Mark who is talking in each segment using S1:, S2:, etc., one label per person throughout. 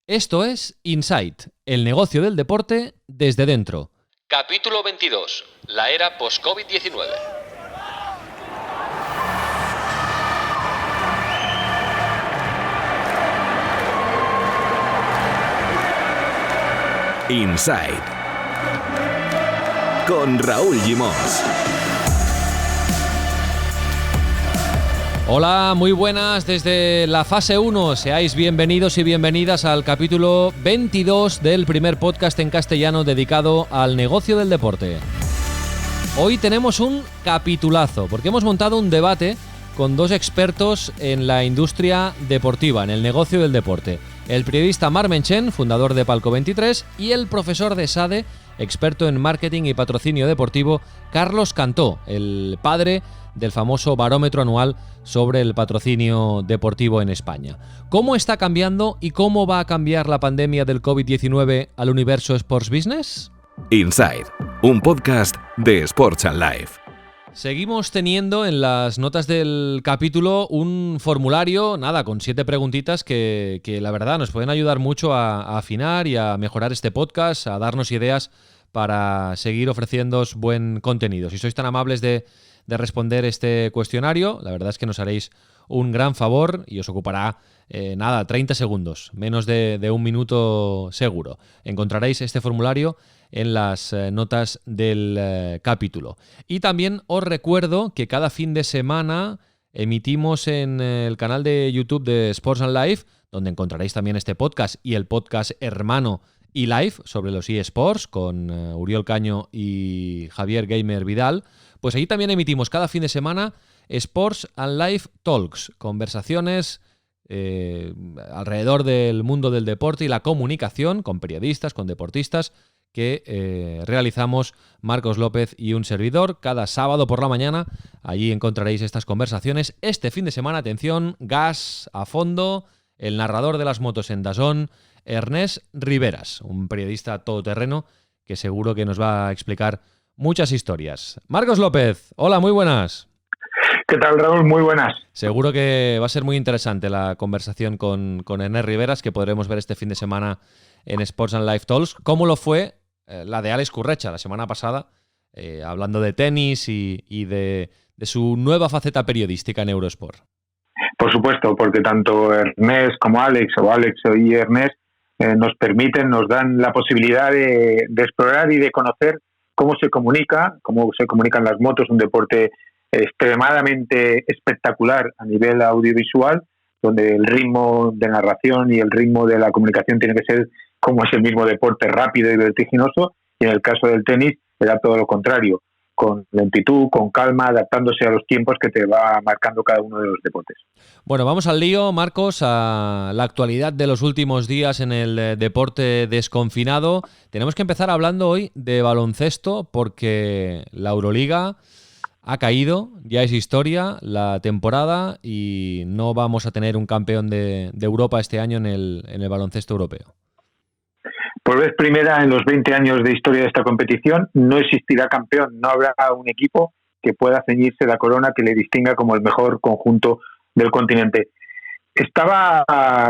S1: Esto es Insight, el negocio del deporte desde dentro. Capítulo 22, la era post-COVID-19.
S2: Insight con Raúl Gimós.
S1: Hola, muy buenas desde la fase 1. Seáis bienvenidos y bienvenidas al capítulo 22 del primer podcast en castellano dedicado al negocio del deporte. Hoy tenemos un capitulazo porque hemos montado un debate con dos expertos en la industria deportiva, en el negocio del deporte. El periodista Marc Menchen, fundador de Palco 23, y el profesor de SADE, experto en marketing y patrocinio deportivo, Carlos Cantó, el padre del famoso barómetro anual sobre el patrocinio deportivo en España. ¿Cómo está cambiando y cómo va a cambiar la pandemia del COVID-19 al universo Sports Business?
S2: Inside, un podcast de Sports and Life.
S1: Seguimos teniendo en las notas del capítulo un formulario, con 7 preguntitas que la verdad nos pueden ayudar mucho a afinar y a mejorar este podcast, a darnos ideas para seguir ofreciéndoos buen contenido. Si sois tan amables de responder este cuestionario, la verdad es que nos haréis un gran favor y os ocupará 30 segundos, menos de un minuto seguro. Encontraréis este formulario en las notas del capítulo. Y también os recuerdo que cada fin de semana emitimos en el canal de YouTube de Sports and Life, donde encontraréis también este podcast y el podcast hermano eLife sobre los eSports con Uriol Caño y Javier Gamer Vidal. Pues ahí también emitimos cada fin de semana Sports and Life Talks, conversaciones alrededor del mundo del deporte y la comunicación con periodistas, con deportistas que realizamos Marcos López y un servidor cada sábado por la mañana. Allí encontraréis estas conversaciones. Este fin de semana, atención, gas a fondo, el narrador de las motos en DAZN, Ernest Riveras, un periodista todoterreno que seguro que nos va a explicar muchas historias. Marcos López, hola, muy buenas.
S3: ¿Qué tal, Raúl? Muy buenas.
S1: Seguro que va a ser muy interesante la conversación con Ernest Riveras, que podremos ver este fin de semana en Sports and Life Talks. ¿Cómo lo fue la de Alex Currecha la semana pasada, hablando de tenis y de su nueva faceta periodística en Eurosport?
S3: Por supuesto, porque tanto Ernest como Alex, o Alex y Ernest, nos dan la posibilidad de explorar y de conocer cómo se comunican las motos, un deporte extremadamente espectacular a nivel audiovisual, donde el ritmo de narración y el ritmo de la comunicación tiene que ser como es el mismo deporte, rápido y vertiginoso, y en el caso del tenis era todo lo contrario, con lentitud, con calma, adaptándose a los tiempos que te va marcando cada uno de los deportes.
S1: Bueno, vamos al lío, Marcos, a la actualidad de los últimos días en el deporte desconfinado. Tenemos que empezar hablando hoy de baloncesto porque la Euroliga ha caído, ya es historia la temporada y no vamos a tener un campeón de Europa este año en el baloncesto europeo.
S3: Por vez primera en los 20 años de historia de esta competición no existirá campeón, no habrá un equipo que pueda ceñirse la corona que le distinga como el mejor conjunto del continente. Estaba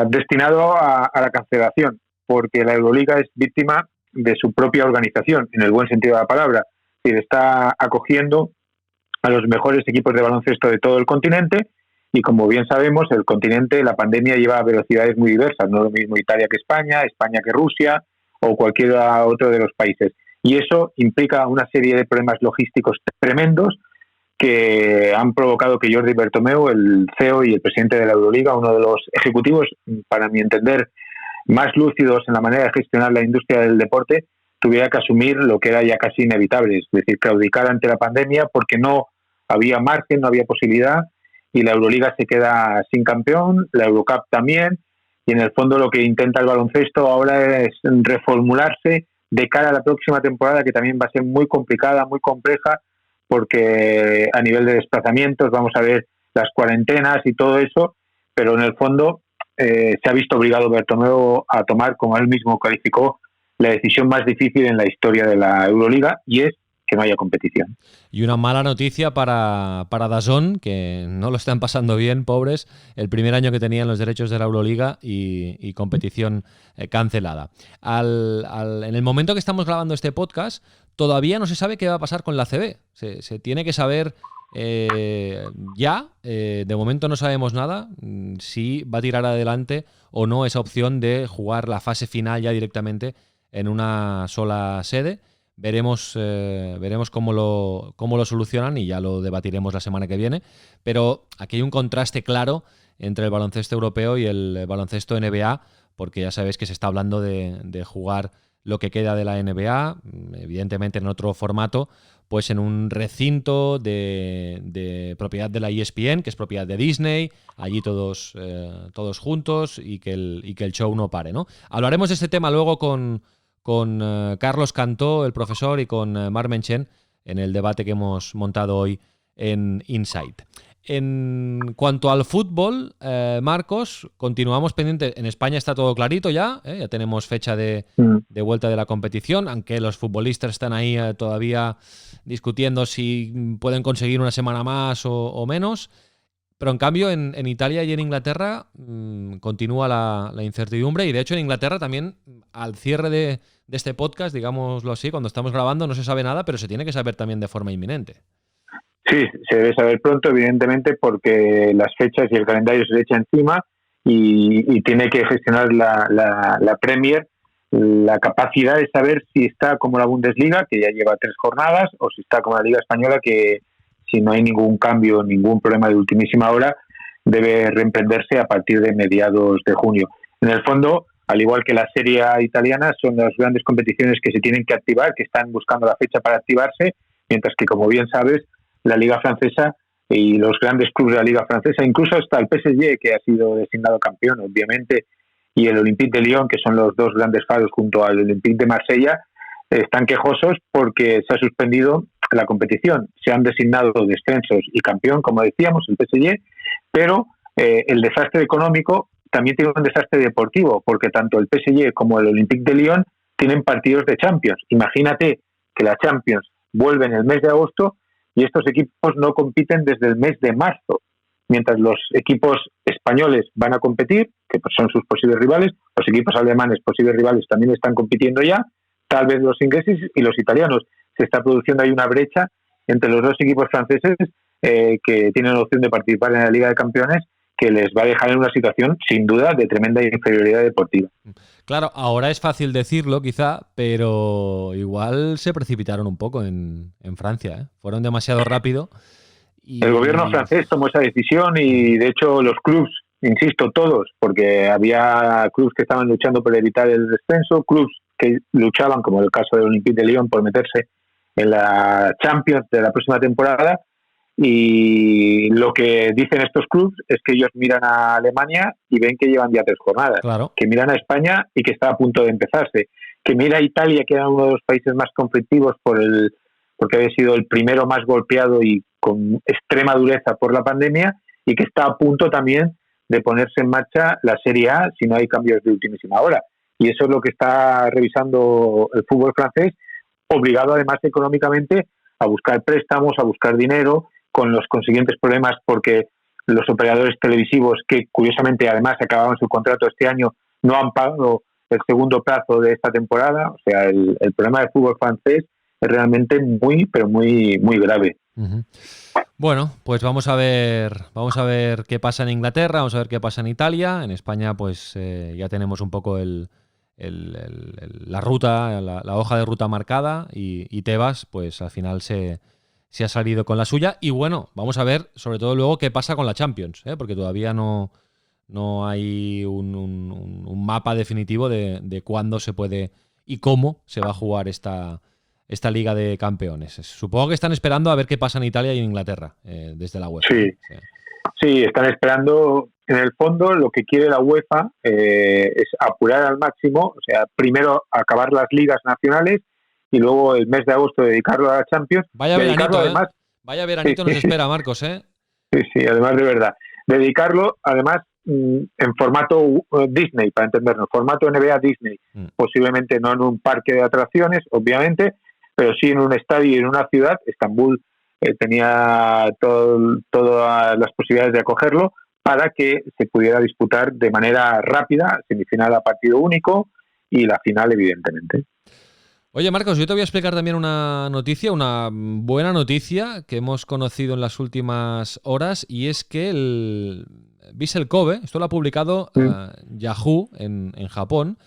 S3: destinado a la cancelación porque la Euroliga es víctima de su propia organización, en el buen sentido de la palabra, es decir, está acogiendo a los mejores equipos de baloncesto de todo el continente y, como bien sabemos, el continente, la pandemia lleva a velocidades muy diversas, no es lo mismo Italia que España que Rusia o cualquier otro de los países. Y eso implica una serie de problemas logísticos tremendos que han provocado que Jordi Bertomeu, el CEO y el presidente de la Euroliga, uno de los ejecutivos, para mi entender, más lúcidos en la manera de gestionar la industria del deporte, tuviera que asumir lo que era ya casi inevitable, es decir, claudicar ante la pandemia porque no había margen, no había posibilidad, y la Euroliga se queda sin campeón, la Eurocup también, y en el fondo lo que intenta el baloncesto ahora es reformularse de cara a la próxima temporada, que también va a ser muy complicada, muy compleja, porque a nivel de desplazamientos vamos a ver las cuarentenas y todo eso, pero en el fondo se ha visto obligado Bertomeu a tomar, como él mismo calificó, la decisión más difícil en la historia de la Euroliga, y es que no haya competición.
S1: Y una mala noticia para DAZN, que no lo están pasando bien, pobres, el primer año que tenían los derechos de la Euroliga y competición cancelada. En el momento que estamos grabando este podcast, todavía no se sabe qué va a pasar con la ACB. Se tiene que saber ya, de momento no sabemos nada, si va a tirar adelante o no esa opción de jugar la fase final ya directamente en una sola sede. Veremos cómo lo solucionan y ya lo debatiremos la semana que viene. Pero aquí hay un contraste claro entre el baloncesto europeo y el baloncesto NBA, porque ya sabéis que se está hablando de jugar lo que queda de la NBA, evidentemente en otro formato, pues en un recinto de propiedad de la ESPN, que es propiedad de Disney, allí todos juntos y que el show no pare, ¿no? Hablaremos de este tema luego con Carlos Cantó, el profesor, y con Marc Menchen en el debate que hemos montado hoy en Insight. En cuanto al fútbol, Marcos, continuamos pendientes. En España está todo clarito ya tenemos fecha de vuelta de la competición, aunque los futbolistas están ahí todavía discutiendo si pueden conseguir una semana más o menos. Pero en cambio en Italia y en Inglaterra continúa la incertidumbre, y de hecho en Inglaterra también, al cierre de este podcast, digámoslo así, cuando estamos grabando no se sabe nada, pero se tiene que saber también de forma inminente.
S3: Sí, se debe saber pronto, evidentemente, porque las fechas y el calendario se le echa encima y tiene que gestionar la Premier la capacidad de saber si está como la Bundesliga, que ya lleva 3 jornadas, o si está como la Liga Española, que si no hay ningún cambio, ningún problema de ultimísima hora, debe reemprenderse a partir de mediados de junio. En el fondo, al igual que la Serie A italiana, son las grandes competiciones que se tienen que activar, que están buscando la fecha para activarse, mientras que, como bien sabes, la Liga Francesa y los grandes clubes de la Liga Francesa, incluso hasta el PSG, que ha sido designado campeón, obviamente, y el Olympique de Lyon, que son los dos grandes faros junto al Olympique de Marsella, están quejosos porque se ha suspendido la competición. Se han designado descensos y campeón, como decíamos, el PSG, pero el desastre económico también tiene un desastre deportivo, porque tanto el PSG como el Olympique de Lyon tienen partidos de Champions. Imagínate que la Champions vuelve en el mes de agosto y estos equipos no compiten desde el mes de marzo, mientras los equipos españoles van a competir, que son sus posibles rivales, los equipos alemanes, posibles rivales, también están compitiendo ya, tal vez los ingleses y los italianos. Se está produciendo ahí una brecha entre los dos equipos franceses que tienen la opción de participar en la Liga de Campeones, que les va a dejar en una situación, sin duda, de tremenda inferioridad deportiva.
S1: Claro, ahora es fácil decirlo, quizá, pero igual se precipitaron un poco en Francia, ¿eh? Fueron demasiado rápido.
S3: El gobierno francés tomó esa decisión y, de hecho, los clubs, insisto, todos, porque había clubs que estaban luchando por evitar el descenso, clubs que luchaban, como el caso del Olympique de Lyon, por meterse en la Champions de la próxima temporada. Y lo que dicen estos clubes es que ellos miran a Alemania y ven que llevan ya 3 jornadas,
S1: claro,
S3: que miran a España y que está a punto de empezarse, que mira a Italia, que era uno de los países más conflictivos porque había sido el primero más golpeado y con extrema dureza por la pandemia, y que está a punto también de ponerse en marcha la Serie A si no hay cambios de ultimísima hora. Y eso es lo que está revisando el fútbol francés, obligado además económicamente a buscar préstamos, a buscar dinero, con los consiguientes problemas porque los operadores televisivos, que curiosamente además acababan su contrato este año, no han pagado el segundo plazo de esta temporada. O sea, el problema del fútbol francés es realmente muy, pero muy, muy grave.
S1: Uh-huh. Bueno, pues vamos a ver qué pasa en Inglaterra, vamos a ver qué pasa en Italia. En España, pues ya tenemos un poco la ruta, la hoja de ruta marcada, y Tebas, pues al final se ha salido con la suya. Y bueno, vamos a ver sobre todo luego qué pasa con la Champions, porque todavía no hay un mapa definitivo de cuándo se puede y cómo se va a jugar esta Liga de Campeones. Supongo que están esperando a ver qué pasa en Italia y en Inglaterra desde la UEFA.
S3: Sí, están esperando. En el fondo, lo que quiere la UEFA es apurar al máximo, o sea, primero acabar las ligas nacionales y luego el mes de agosto dedicarlo a la Champions.
S1: Vaya veranito, además, vaya veranito nos espera, Marcos, ¿eh?
S3: Sí, además de verdad. Dedicarlo, además, en formato Disney, para entendernos, formato NBA Disney. Posiblemente no en un parque de atracciones, obviamente, pero sí en un estadio y en una ciudad. Estambul tenía todas las posibilidades de acogerlo para que se pudiera disputar de manera rápida, semifinal a partido único y la final, evidentemente.
S1: Oye, Marcos, yo te voy a explicar también una noticia, una buena noticia que hemos conocido en las últimas horas, y es que el Vissel Kobe, esto lo ha publicado Yahoo en Japón,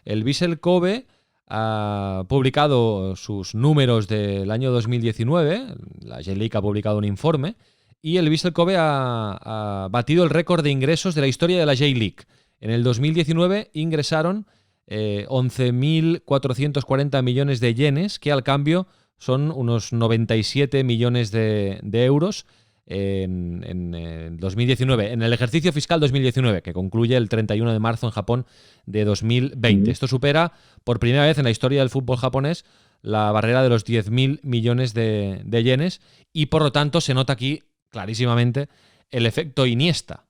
S1: el Vissel Kobe ha publicado sus números del año 2019, la J-League ha publicado un informe, y el Vissel Kobe ha batido el récord de ingresos de la historia de la J-League. En el 2019 ingresaron 11.440 millones de yenes, que al cambio son unos 97 millones de euros en 2019, en el ejercicio fiscal 2019, que concluye el 31 de marzo en Japón de 2020. Esto supera por primera vez en la historia del fútbol japonés la barrera de los 10.000 millones de yenes, y por lo tanto se nota aquí clarísimamente el efecto Iniesta.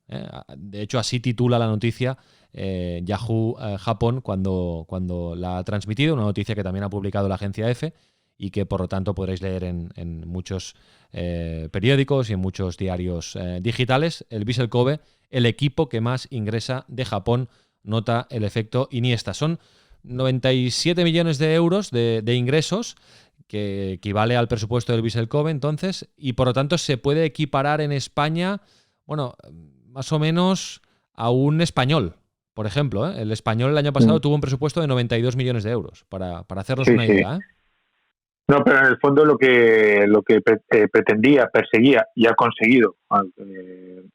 S1: De hecho, así titula la noticia Yahoo Japón cuando la ha transmitido, una noticia que también ha publicado la agencia EFE y que por lo tanto podréis leer en muchos periódicos y en muchos diarios digitales. El Vissel Kobe, el equipo que más ingresa de Japón, nota el efecto Iniesta. Son 97 millones de euros de ingresos, que equivale al presupuesto del Vissel Kobe, entonces, y por lo tanto se puede equiparar en España, bueno, más o menos a un Español, por ejemplo. El Español el año pasado tuvo un presupuesto de 92 millones de euros, para hacernos una idea.
S3: No, pero en el fondo lo que pretendía, perseguía y ha conseguido,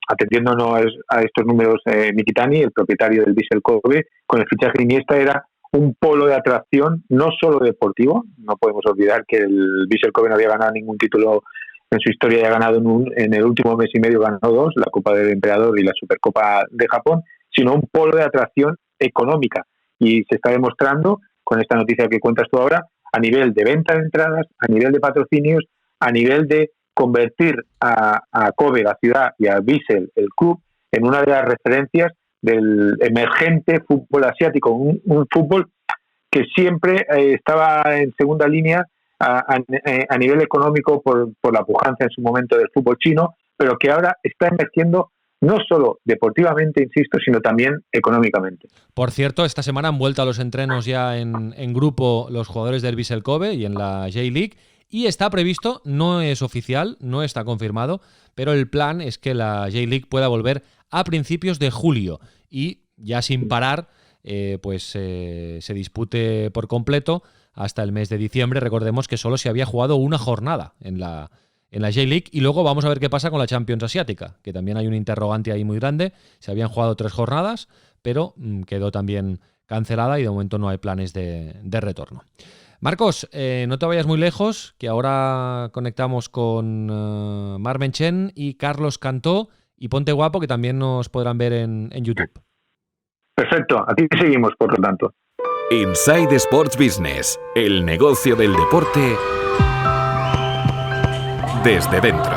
S3: atendiéndonos a estos números, Mikitani, el propietario del Vissel Kobe, con el fichaje de Iniesta era un polo de atracción no solo deportivo. No podemos olvidar que el Vissel Kobe no había ganado ningún título en su historia, y ha ganado en el último mes y medio ganó 2, la Copa del Emperador y la Supercopa de Japón, sino un polo de atracción económica. Y se está demostrando con esta noticia que cuentas tú ahora, a nivel de venta de entradas, a nivel de patrocinios, a nivel de convertir a Kobe, la ciudad, y a Vissel, el club, en una de las referencias del emergente fútbol asiático, un fútbol que siempre estaba en segunda línea a nivel económico por la pujanza en su momento del fútbol chino, pero que ahora está emergiendo no solo deportivamente, insisto, sino también económicamente.
S1: Por cierto, esta semana han vuelto a los entrenos ya en grupo los jugadores del Vissel Kobe y en la J-League, y está previsto, no es oficial, no está confirmado, pero el plan es que la J-League pueda volver a principios de julio y ya sin parar se dispute por completo hasta el mes de diciembre. Recordemos que solo se había jugado una jornada en la J-League, y luego vamos a ver qué pasa con la Champions Asiática, que también hay un interrogante ahí muy grande. Se habían jugado 3 jornadas, pero quedó también cancelada y de momento no hay planes de retorno. Marcos, no te vayas muy lejos, que ahora conectamos con Marmen Chen y Carlos Cantó, y ponte guapo, que también nos podrán ver en YouTube.
S3: Perfecto, aquí seguimos, por lo tanto.
S2: Inside Sports Business, el negocio del deporte desde dentro.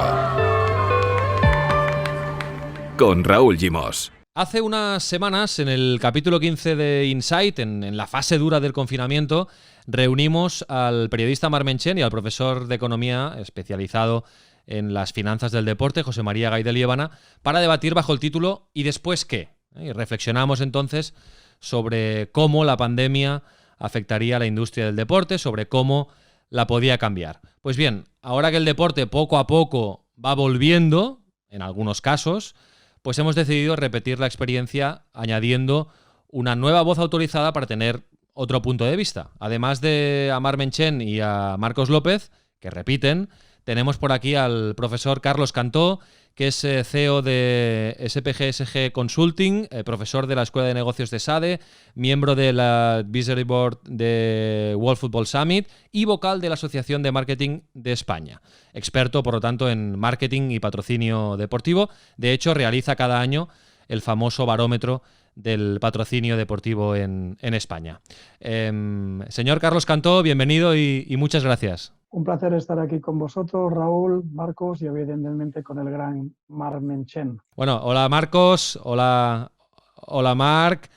S2: Con Raúl Gimos.
S1: Hace unas semanas, en el capítulo 15 de Insight, en la fase dura del confinamiento, reunimos al periodista Marmen Chen y al profesor de economía especializado en las finanzas del deporte, José María Gaidel Liébana, para debatir bajo el título ¿Y después qué? Y reflexionamos entonces sobre cómo la pandemia afectaría a la industria del deporte, sobre cómo la podía cambiar. Pues bien, ahora que el deporte poco a poco va volviendo, en algunos casos, pues hemos decidido repetir la experiencia añadiendo una nueva voz autorizada para tener otro punto de vista. Además de a Marmen Chen y a Marcos López, que repiten, tenemos por aquí al profesor Carlos Cantó, que es CEO de SPGSG Consulting, profesor de la Escuela de Negocios de SADE, miembro de la Advisory Board de World Football Summit y vocal de la Asociación de Marketing de España. Experto, por lo tanto, en marketing y patrocinio deportivo. De hecho, realiza cada año el famoso barómetro del patrocinio deportivo en España. Señor Carlos Cantó, bienvenido y muchas gracias.
S4: Un placer estar aquí con vosotros, Raúl, Marcos, y evidentemente con el gran Marmen Chen.
S1: Bueno, hola Marcos, hola Marc.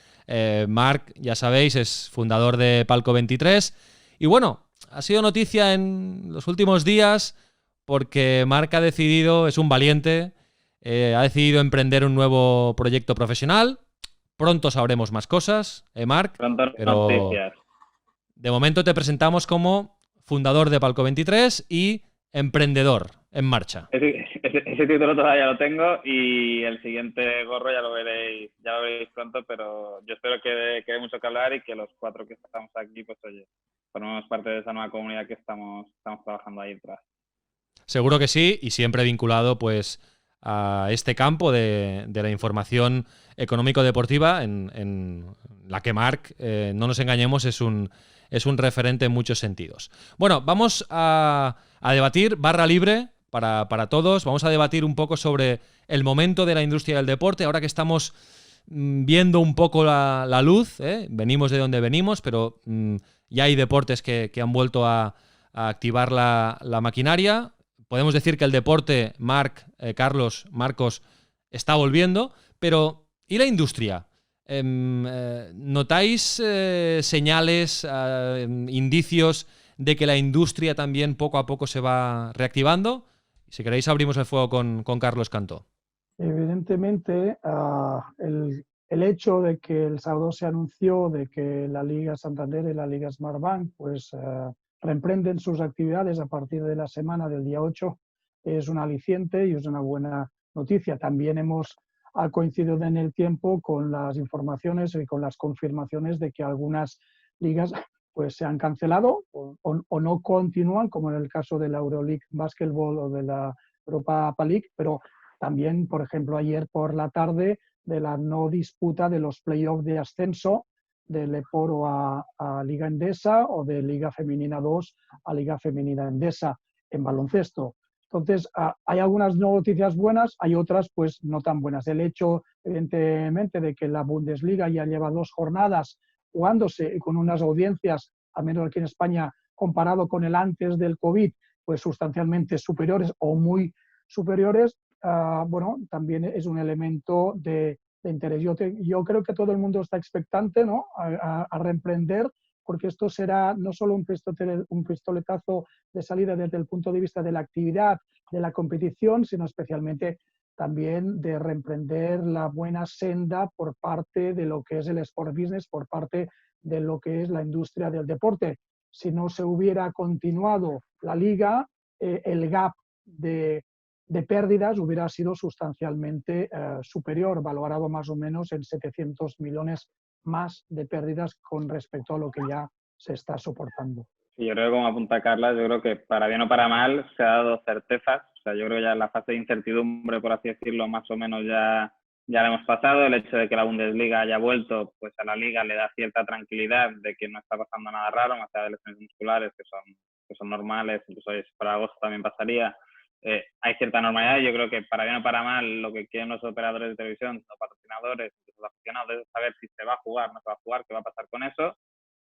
S1: Marc, ya sabéis, es fundador de Palco 23. Y bueno, ha sido noticia en los últimos días porque Marc ha decidido, es un valiente, ha decidido emprender un nuevo proyecto profesional. Pronto sabremos más cosas, Marc,
S5: Pronto
S1: pero
S5: noticias.
S1: de momento te presentamos como fundador de Palco 23 y emprendedor en marcha.
S5: Ese título todavía lo tengo y el siguiente gorro ya lo veréis pronto, pero yo espero que dé mucho que hablar y que los 4 que estamos aquí, pues oye, formemos parte de esa nueva comunidad que estamos trabajando ahí detrás.
S1: Seguro que sí, y siempre vinculado pues a este campo de la información económico-deportiva en la que Marc, no nos engañemos, es un referente en muchos sentidos. Bueno, vamos a debatir, barra libre para todos, vamos a debatir un poco sobre el momento de la industria del deporte, ahora que estamos viendo un poco la luz, venimos de donde venimos, pero ya hay deportes que han vuelto a activar la maquinaria. Podemos decir que el deporte, Marc, Carlos, Marcos, está volviendo, pero ¿y la industria? ¿Notáis señales, indicios de que la industria también poco a poco se va reactivando? Si queréis abrimos el fuego con Carlos Cantó.
S4: Evidentemente, el hecho de que el sábado se anunció de que la Liga Santander y la Liga Smartbank pues reemprenden sus actividades a partir de la semana del día 8 es un aliciente y es una buena noticia. También ha coincidido en el tiempo con las informaciones y con las confirmaciones de que algunas ligas pues se han cancelado o no continúan, como en el caso de la Euroleague Basketball o de la Europa League, pero también, por ejemplo, ayer por la tarde de la no disputa de los playoffs de ascenso de Leporo a Liga Endesa o de Liga Femenina 2 a Liga Femenina Endesa en baloncesto. Entonces, hay algunas noticias buenas, hay otras pues no tan buenas. El hecho, evidentemente, de que la Bundesliga ya lleva 2 jornadas jugándose con unas audiencias, al menos aquí en España, comparado con el antes del COVID, pues sustancialmente superiores o muy superiores, bueno, también es un elemento de interés. Yo creo que todo el mundo está expectante, ¿no?, a reemprender, porque esto será no solo un pistoletazo de salida desde el punto de vista de la actividad, de la competición, sino especialmente también de reemprender la buena senda por parte de lo que es el sport business, por parte de lo que es la industria del deporte. Si no se hubiera continuado la liga, el gap de pérdidas hubiera sido sustancialmente superior, valorado más o menos en 700 millones más de pérdidas con respecto a lo que ya se está soportando.
S5: Sí, yo creo que como apunta Carla, yo creo que para bien o para mal se ha dado certezas. O sea, yo creo que ya la fase de incertidumbre, por así decirlo, más o menos ya la hemos pasado. El hecho de que la Bundesliga haya vuelto, pues a la Liga le da cierta tranquilidad de que no está pasando nada raro, más allá de lesiones musculares que son normales, incluso para agosto también pasaría. Hay cierta normalidad y yo creo que para bien o para mal lo que quieren los operadores de televisión, los patrocinadores, los aficionados, es saber si se va a jugar, no se va a jugar, qué va a pasar con eso.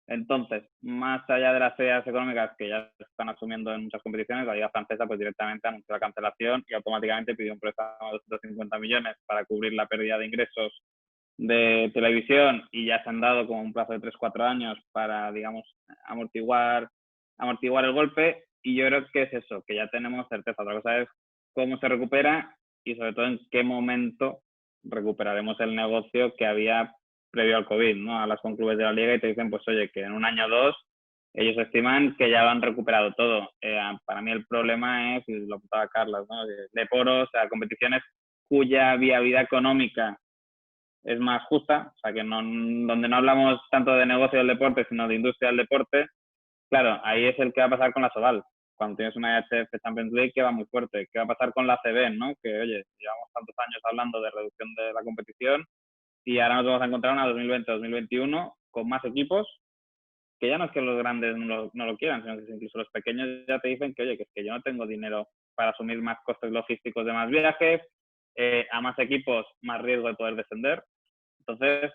S5: Entonces, más allá de las pérdidas económicas que ya se están asumiendo en muchas competiciones, la Liga Francesa pues directamente anunció la cancelación y automáticamente pidió un préstamo de 250 millones para cubrir la pérdida de ingresos de televisión y ya se han dado como un plazo de 3-4 años para, digamos, amortiguar el golpe. Y yo creo que es eso, que ya tenemos certeza. Otra cosa es cómo se recupera y sobre todo en qué momento recuperaremos el negocio que había previo al COVID, ¿no? Hablas con clubes de la liga y te dicen, pues oye, que en un año o 2 ellos estiman que ya lo han recuperado todo. Para mí el problema es, y lo apuntaba Carlos, ¿no?, de poros, o sea, competiciones cuya viabilidad económica es más justa, o sea, que donde no hablamos tanto de negocio del deporte, sino de industria del deporte. Claro, ahí es el que va a pasar con la Sobal. Cuando tienes una IHF Champions League que va muy fuerte. ¿Qué va a pasar con la CB, ¿no? Que, oye, llevamos tantos años hablando de reducción de la competición y ahora nos vamos a encontrar una 2020-2021 con más equipos, que ya no es que los grandes no lo quieran, sino que incluso los pequeños ya te dicen que, oye, que es que yo no tengo dinero para asumir más costes logísticos de más viajes, a más equipos, más riesgo de poder descender. Entonces,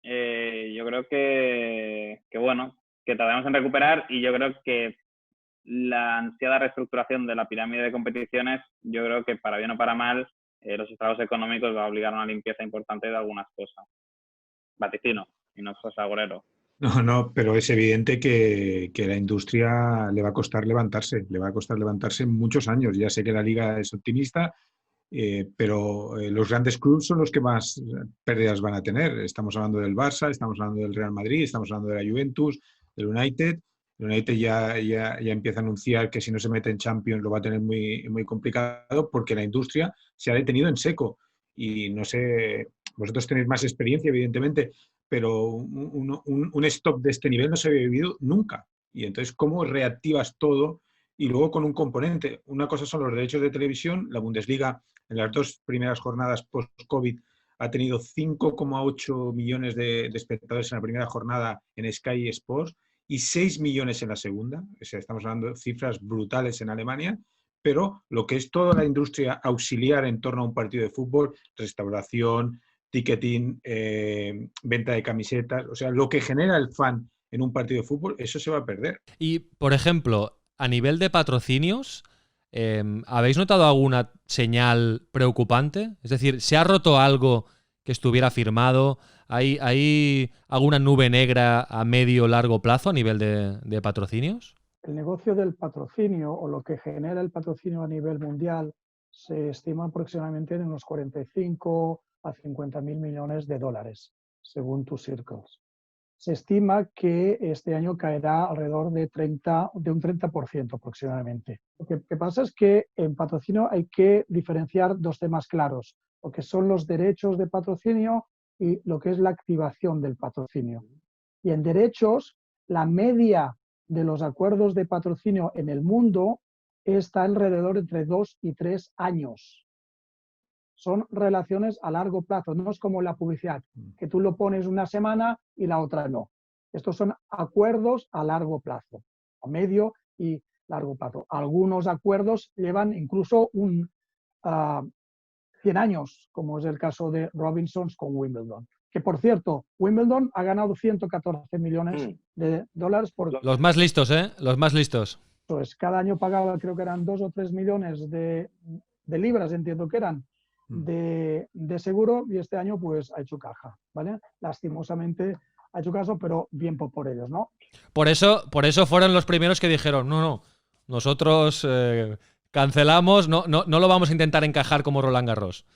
S5: yo creo que bueno, que tardamos en recuperar y yo creo que la ansiada reestructuración de la pirámide de competiciones, yo creo que para bien o para mal, los estragos económicos va a obligar a una limpieza importante de algunas cosas. Vaticino, y no sos agorero.
S6: No, no, pero es evidente que la industria le va a costar levantarse muchos años. Ya sé que la liga es optimista, pero los grandes clubes son los que más pérdidas van a tener. Estamos hablando del Barça, estamos hablando del Real Madrid, estamos hablando de la Juventus, del United. El United ya empieza a anunciar que si no se mete en Champions lo va a tener muy, muy complicado porque la industria se ha detenido en seco. Y no sé, vosotros tenéis más experiencia, evidentemente, pero un stop de este nivel no se había vivido nunca. Y entonces, ¿cómo reactivas todo? Y luego con un componente. Una cosa son los derechos de televisión. La Bundesliga en las 2 primeras jornadas post-COVID ha tenido 5,8 millones de espectadores en la primera jornada en Sky Sports y 6 millones en la segunda. O sea, estamos hablando de cifras brutales en Alemania, pero lo que es toda la industria auxiliar en torno a un partido de fútbol, restauración, ticketing, venta de camisetas, o sea, lo que genera el fan en un partido de fútbol, eso se va a perder.
S1: Y, por ejemplo, a nivel de patrocinios, ¿habéis notado alguna señal preocupante? Es decir, ¿se ha roto algo que estuviera firmado? ¿Hay alguna nube negra a medio o largo plazo a nivel de patrocinios?
S4: El negocio del patrocinio o lo que genera el patrocinio a nivel mundial se estima aproximadamente en unos 45 a 50.000 millones de dólares, según Two Circles. Se estima que este año caerá alrededor de un 30% aproximadamente. Lo que pasa es que en patrocinio hay que diferenciar dos temas claros, lo que son los derechos de patrocinio y lo que es la activación del patrocinio. Y en derechos, la media de los acuerdos de patrocinio en el mundo está alrededor entre 2 y 3 años. Son relaciones a largo plazo, no es como la publicidad, que tú lo pones una semana y la otra no. Estos son acuerdos a largo plazo, a medio y largo plazo. Algunos acuerdos llevan incluso 100 años, como es el caso de Robinsons con Wimbledon. Que por cierto, Wimbledon ha ganado 114 millones de dólares por...
S1: Los más listos, ¿eh? Los más listos.
S4: Pues cada año pagaba, creo que eran 2 o 3 millones de libras, entiendo que eran, de seguro, y este año pues ha hecho caja, ¿vale? Lastimosamente ha hecho caso, pero bien por ellos, ¿no?
S1: Por eso fueron los primeros que dijeron, no, nosotros cancelamos, no lo vamos a intentar encajar como Roland Garros.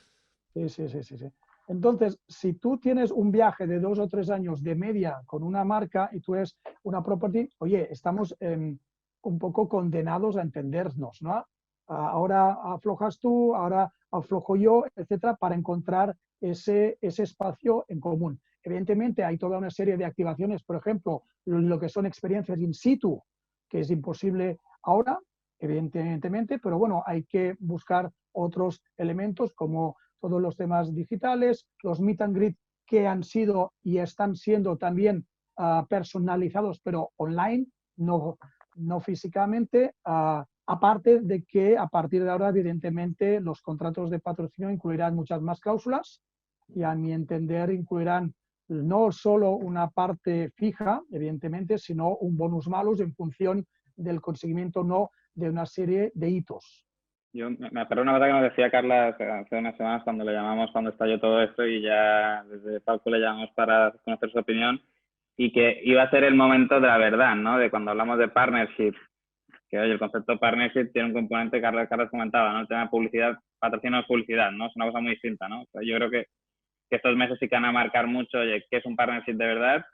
S4: Sí. Entonces, si tú tienes un viaje de 2 o 3 años de media con una marca y tú eres una property, oye, estamos un poco condenados a entendernos, ¿no? Ahora aflojas tú, ahora aflojo yo, etcétera, para encontrar ese espacio en común. Evidentemente, hay toda una serie de activaciones, por ejemplo, lo que son experiencias in situ, que es imposible ahora, evidentemente, pero bueno, hay que buscar otros elementos como todos los temas digitales, los meet and greet que han sido y están siendo también personalizados, pero online, no físicamente, aparte de que a partir de ahora, evidentemente, los contratos de patrocinio incluirán muchas más cláusulas y a mi entender incluirán no solo una parte fija, evidentemente, sino un bonus malus en función del conseguimiento no de una serie de hitos.
S5: Yo me acuerdo una cosa que nos decía Carla hace unas semanas cuando le llamamos, cuando estalló todo esto, y ya desde Falco le llamamos para conocer su opinión, y que iba a ser el momento de la verdad, ¿no? De cuando hablamos de partnership, que oye, el concepto partnership tiene un componente que Carlos comentaba, ¿no? El tema de publicidad, patrocinio es publicidad, ¿no? Es una cosa muy distinta, ¿no? O sea, yo creo que estos meses sí que van a marcar mucho, oye, qué es un partnership de verdad,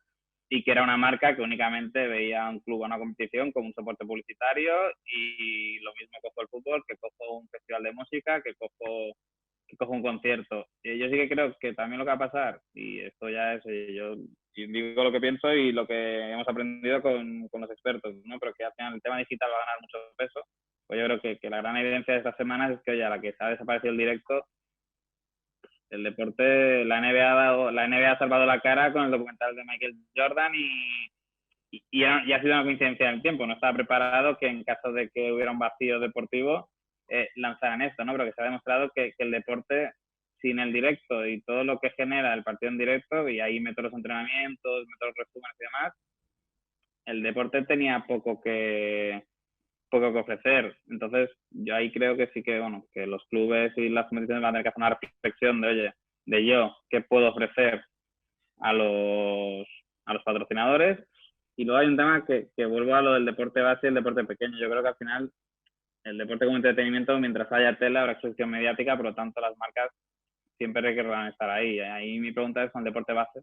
S5: y que era una marca que únicamente veía a un club o una competición como un soporte publicitario, y lo mismo cojo el fútbol, que cojo un festival de música, que cojo un concierto. Y yo sí que creo que también lo que va a pasar, y esto ya es, yo digo lo que pienso y lo que hemos aprendido con los expertos, ¿no? Pero que al final el tema digital va a ganar mucho peso. Pues yo creo que la gran evidencia de estas semanas es que, oye, a la que se ha desaparecido el directo, el deporte, la NBA ha salvado la cara con el documental de Michael Jordan, y ha sido una coincidencia en el tiempo. No estaba preparado que en caso de que hubiera un vacío deportivo lanzaran esto, ¿no? Pero que se ha demostrado que el deporte sin el directo y todo lo que genera el partido en directo, y ahí meto los entrenamientos, meto los resúmenes y demás, el deporte tenía poco que ofrecer. Entonces, yo ahí creo que sí que, bueno, que los clubes y las competiciones van a tener que hacer una reflexión de, oye, de yo, ¿qué puedo ofrecer a los a los patrocinadores. Y luego hay un tema que vuelvo a lo del deporte base y el deporte pequeño. Yo creo que al final el deporte como entretenimiento, mientras haya tele, habrá exposición mediática, por lo tanto las marcas siempre querrán estar ahí. Ahí mi pregunta es con el deporte base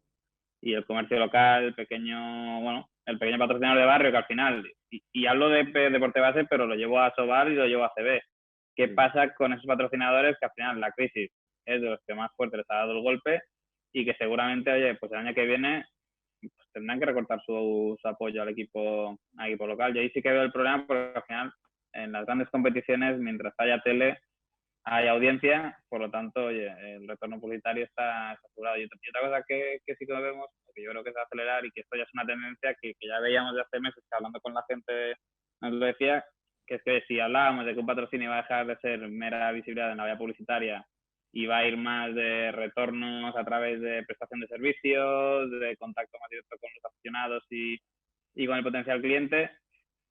S5: y el comercio local, el pequeño patrocinador de barrio, que al final, y hablo de deporte base, pero lo llevo a Sobal y lo llevo a CB. ¿Qué pasa con esos patrocinadores que al final la crisis es de los que más fuerte les ha dado el golpe y que seguramente, oye, pues el año que viene pues tendrán que recortar su apoyo al equipo local? Y ahí sí que veo el problema, porque al final en las grandes competiciones, mientras haya tele, hay audiencia, por lo tanto, oye, el retorno publicitario está asegurado. Y otra cosa que sí que vemos, que yo creo que se va a acelerar y que esto ya es una tendencia que ya veíamos de hace meses, que hablando con la gente nos lo decía, que es que si hablábamos de que un patrocinio va a dejar de ser mera visibilidad en la vía publicitaria y va a ir más de retornos a través de prestación de servicios, de contacto más directo con los aficionados y con el potencial cliente,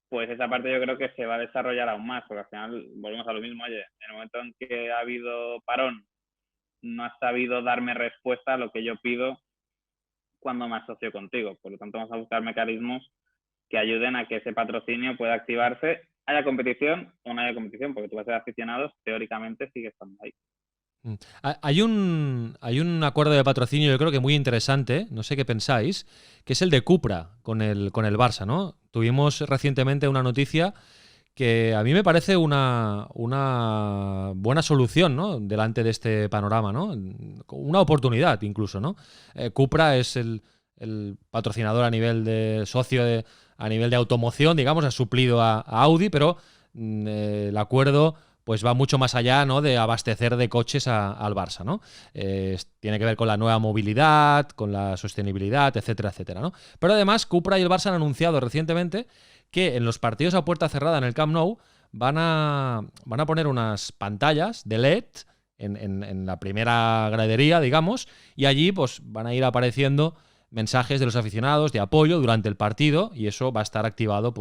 S5: pues esa parte yo creo que se va a desarrollar aún más, porque al final volvemos a lo mismo. Oye, en el momento en que ha habido parón, no has sabido darme respuesta a lo que yo pido cuando me asocio contigo. Por lo tanto, vamos a buscar mecanismos que ayuden a que ese patrocinio pueda activarse, haya competición o no haya competición, porque tú vas a ser aficionados, teóricamente sigue estando ahí.
S1: Hay un acuerdo de patrocinio, yo creo que muy interesante, no sé qué pensáis, que es el de Cupra con el Barça, ¿no? Tuvimos recientemente una noticia que a mí me parece una buena solución, ¿no? Delante de este panorama, ¿no? Una oportunidad incluso, ¿no? Cupra es el patrocinador a nivel de socio a nivel de automoción, digamos, ha suplido a Audi, pero el acuerdo pues va mucho más allá, ¿no? De abastecer de coches al Barça, ¿no? Tiene que ver con la nueva movilidad, con la sostenibilidad, etcétera, etcétera, ¿no? Pero además, Cupra y el Barça han anunciado recientemente que en los partidos a puerta cerrada en el Camp Nou van a poner unas pantallas de LED en la primera gradería, digamos, y allí pues van a ir apareciendo mensajes de los aficionados de apoyo durante el partido, y eso va a estar activado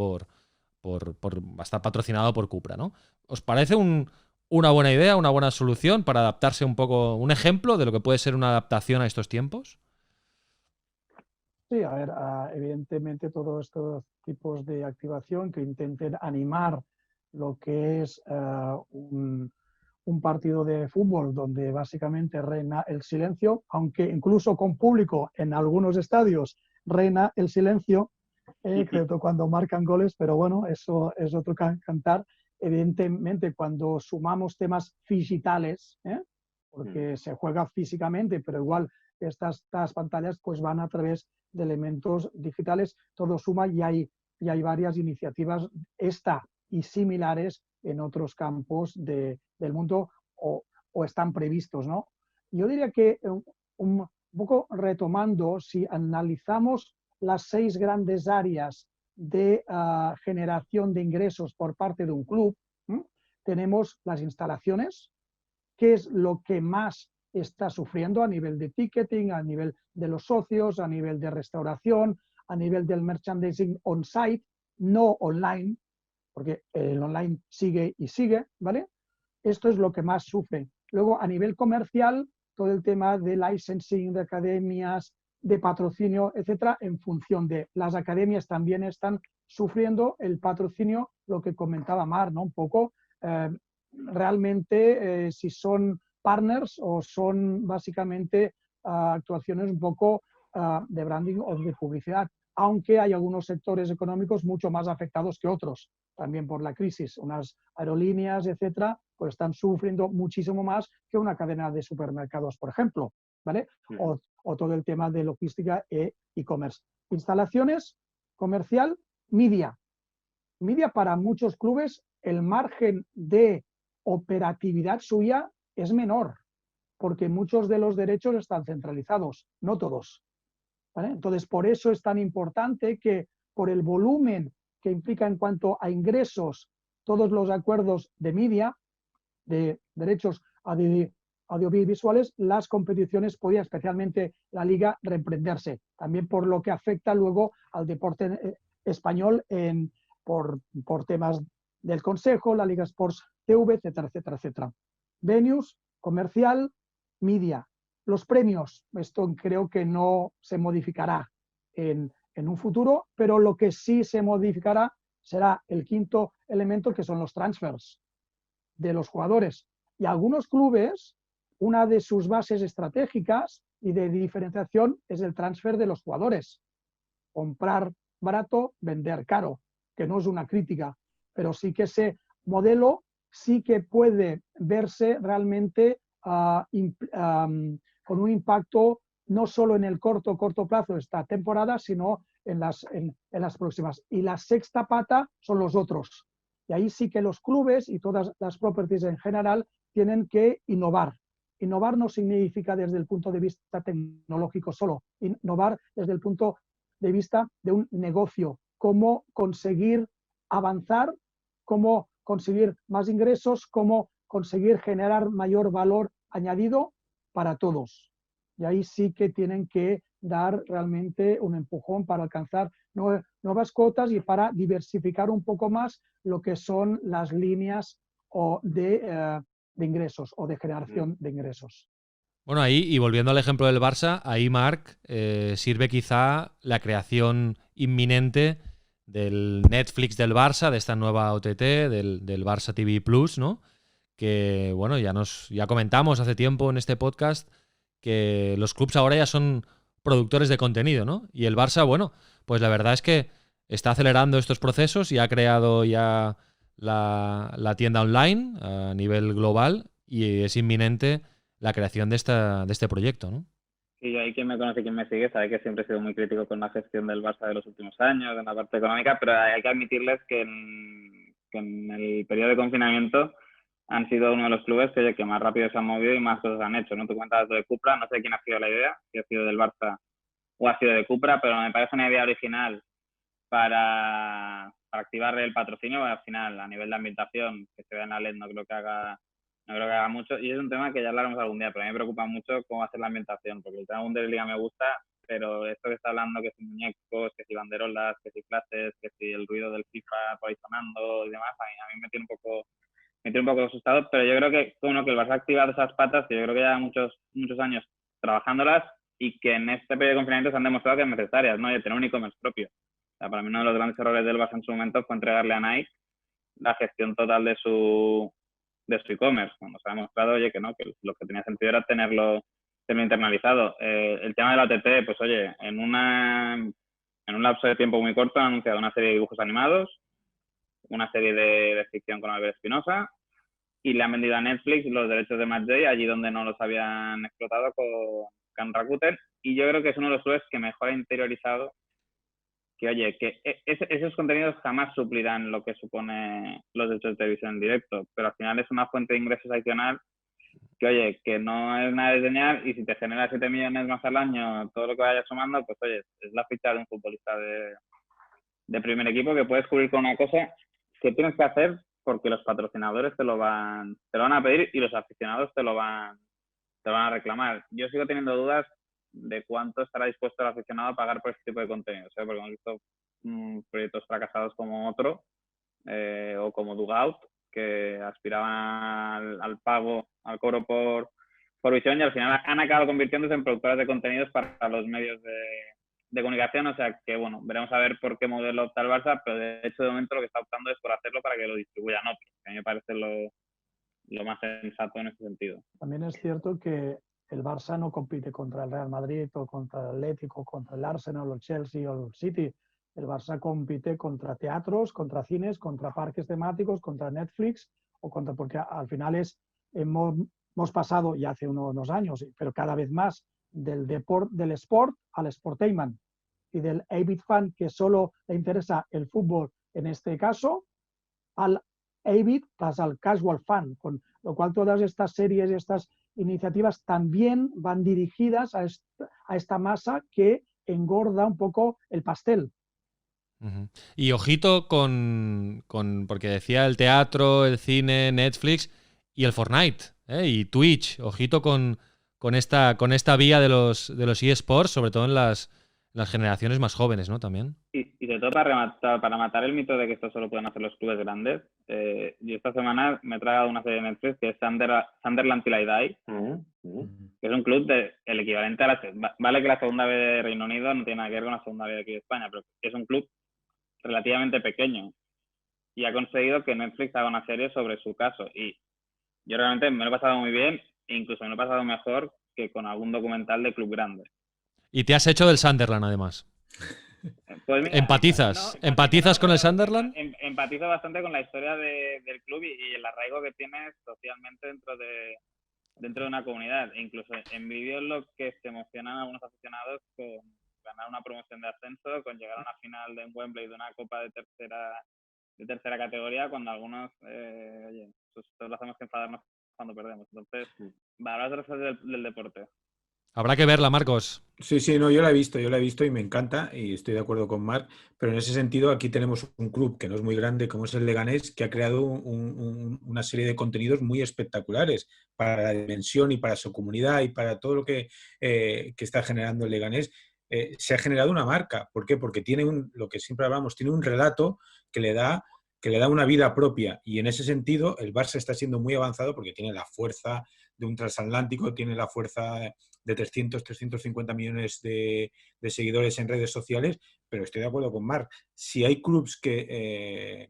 S1: va a estar patrocinado por Cupra, ¿no? ¿Os parece una buena idea, una buena solución para adaptarse un poco, un ejemplo de lo que puede ser una adaptación a estos tiempos?
S4: Sí, a ver, evidentemente todos estos tipos de activación que intenten animar lo que es un partido de fútbol donde básicamente reina el silencio, aunque incluso con público en algunos estadios reina el silencio, creo que cuando marcan goles, pero bueno, eso es otro cantar. Evidentemente, cuando sumamos temas digitales, porque se juega físicamente, pero igual estas pantallas pues van a través de elementos digitales, todo suma y hay varias iniciativas esta y similares en otros campos del mundo o están previstos, ¿no? Yo diría que un poco retomando, si analizamos las 6 grandes áreas de generación de ingresos por parte de un club, tenemos las instalaciones, que es lo que más está sufriendo a nivel de ticketing, a nivel de los socios, a nivel de restauración, a nivel del merchandising on-site, no online, porque el online sigue y sigue, ¿vale? Esto es lo que más sufre. Luego, a nivel comercial, todo el tema de licensing, de academias, de patrocinio, etcétera, en función de las academias también están sufriendo el patrocinio, lo que comentaba Mar, ¿no? Un poco, realmente, si son partners o son básicamente actuaciones un poco de branding o de publicidad, aunque hay algunos sectores económicos mucho más afectados que otros, también por la crisis. Unas aerolíneas, etcétera, pues están sufriendo muchísimo más que una cadena de supermercados, por ejemplo, ¿vale? O todo el tema de logística e e-commerce. Instalaciones, comercial, media. Media, para muchos clubes, el margen de operatividad suya es menor, porque muchos de los derechos están centralizados, no todos, ¿vale? Entonces, por eso es tan importante que, por el volumen que implica en cuanto a ingresos, todos los acuerdos de media, de derechos audiovisuales, las competiciones podían, especialmente la Liga, reemprenderse. También por lo que afecta luego al deporte español por temas del Consejo, la Liga Sports TV, etcétera, etcétera, etcétera. Venues, comercial, media. Los premios, esto creo que no se modificará. en un futuro, pero lo que sí se modificará será el quinto elemento, que son los transfers de los jugadores. Y algunos clubes, una de sus bases estratégicas y de diferenciación es el transfer de los jugadores. Comprar barato, vender caro, que no es una crítica, pero sí que ese modelo sí que puede verse realmente con un impacto no solo en el corto plazo de esta temporada, sino en las próximas. Y la sexta pata son los otros. Y ahí sí que los clubes y todas las properties en general tienen que innovar. Innovar no significa desde el punto de vista tecnológico solo, innovar desde el punto de vista de un negocio, cómo conseguir avanzar, cómo conseguir más ingresos, cómo conseguir generar mayor valor añadido para todos. Y ahí sí que tienen que dar realmente un empujón para alcanzar nuevas cuotas y para diversificar un poco más lo que son las líneas de ingresos o de generación de ingresos.
S1: Bueno, ahí, y volviendo al ejemplo del Barça, ahí, Marc, sirve quizá la creación inminente del Netflix del Barça, de esta nueva OTT, del Barça TV Plus, ¿no? Que, bueno, ya comentamos hace tiempo en este podcast que los clubs ahora ya son productores de contenido, ¿no? Y el Barça, bueno, pues la verdad es que está acelerando estos procesos y ha creado ya la tienda online a nivel global y es inminente la creación de este proyecto, ¿no?
S5: Sí, ahí quien me conoce y quien me sigue sabe que siempre he sido muy crítico con la gestión del Barça de los últimos años, en la parte económica, pero hay que admitirles que en el periodo de confinamiento han sido uno de los clubes que más rápido se han movido y más cosas han hecho, ¿no? Tú cuentas lo de Cupra, no sé quién ha sido la idea, si ha sido del Barça o ha sido de Cupra, pero me parece una idea original para activar el patrocinio. Al final, a nivel de ambientación, que se vea en la LED, no creo que haga mucho, y es un tema que ya hablaremos algún día, pero a mí me preocupa mucho cómo va a ser la ambientación, porque el tema Bundesliga me gusta, pero esto que está hablando, que si muñecos, que si banderolas, que si flashes, que si el ruido del FIFA por ahí sonando y demás, a mí me tiene un poco asustado, pero yo creo que el Barça ha activado esas patas, que yo creo que ya muchos años trabajándolas y que en este periodo de confinamiento se han demostrado que es necesarias, ¿no? Y tener un e-commerce propio. O sea, para mí uno de los grandes errores del Barça en su momento fue entregarle a Nike la gestión total de su e-commerce, cuando se ha demostrado, oye, que no, que lo que tenía sentido era tenerlo internalizado. El tema de la OTT, pues oye, en un lapso de tiempo muy corto han anunciado una serie de dibujos animados, una serie de ficción con Albert Espinosa, y le han vendido a Netflix los derechos de Match Day allí donde no los habían explotado con Rakuten, y yo creo que es uno de los clubes que mejor ha interiorizado que, oye, que esos contenidos jamás suplirán lo que supone los derechos de televisión en directo, pero al final es una fuente de ingresos adicional que, oye, que no es nada de desdeñar, y si te genera 7 millones más al año, todo lo que vayas sumando, pues oye, es la ficha de un futbolista de primer equipo que puedes cubrir con una cosa que tienes que hacer porque los patrocinadores te lo van a pedir y los aficionados te lo van a reclamar. Yo sigo teniendo dudas de cuánto estará dispuesto el aficionado a pagar por este tipo de contenidos, porque hemos visto proyectos fracasados como otro o como Dugout, que aspiraban al pago, al cobro por visión, y al final han acabado convirtiéndose en productoras de contenidos para los medios de comunicación. O sea que, bueno, veremos a ver por qué modelo opta el Barça, pero de hecho de momento lo que está optando es por hacerlo para que lo distribuyan otros, que a mí me parece lo más sensato en ese sentido.
S4: También es cierto que el Barça no compite contra el Real Madrid o contra el Atlético, contra el Arsenal o el Chelsea o el City. El Barça compite contra teatros, contra cines, contra parques temáticos, contra Netflix, porque al final hemos pasado ya hace unos años, pero cada vez más, del sport al sportainment y del avid fan que solo le interesa el fútbol en este caso, al avid al casual fan, con lo cual todas estas series y estas iniciativas también van dirigidas a esta masa que engorda un poco el pastel.
S1: Uh-huh. Y ojito porque decía el teatro, el cine, Netflix y el Fortnite, y Twitch. Ojito con esta vía de los eSports, sobre todo en las las generaciones más jóvenes, ¿no? También.
S5: Y sobre todo para matar el mito de que esto solo pueden hacer los clubes grandes, yo esta semana me he tragado una serie de Netflix que es Sunderland Till I Die, que es un club el equivalente a vale que la segunda B de Reino Unido no tiene nada que ver con la segunda B de aquí de España, pero es un club relativamente pequeño y ha conseguido que Netflix haga una serie sobre su caso. Y yo realmente me lo he pasado muy bien, e incluso me lo he pasado mejor que con algún documental de club grande.
S1: Y te has hecho del Sunderland, además.
S5: Pues mira,
S1: ¿Empatizas? ¿Empatizas con el Sunderland?
S5: Empatizo bastante con la historia del club y el arraigo que tiene socialmente dentro de una comunidad. E incluso envidio lo que se emocionan algunos aficionados con ganar una promoción de ascenso, con llegar a una final de Wembley de una copa de tercera categoría, cuando algunos, pues todos lo hacemos que enfadarnos cuando perdemos. Entonces, valorar las cosas del deporte.
S1: Habrá que verla, Marcos.
S6: Sí, no, yo la he visto y me encanta y estoy de acuerdo con Marc, pero en ese sentido aquí tenemos un club que no es muy grande como es el Leganés, que ha creado una serie de contenidos muy espectaculares para la dimensión y para su comunidad y para todo lo que está generando el Leganés. Se ha generado una marca. ¿Por qué? Porque tiene lo que siempre hablamos, tiene un relato que le da una vida propia, y en ese sentido el Barça está siendo muy avanzado porque tiene la fuerza de un transatlántico, tiene la fuerza de 350 millones de seguidores en redes sociales, pero estoy de acuerdo con Marc. Si hay clubs que,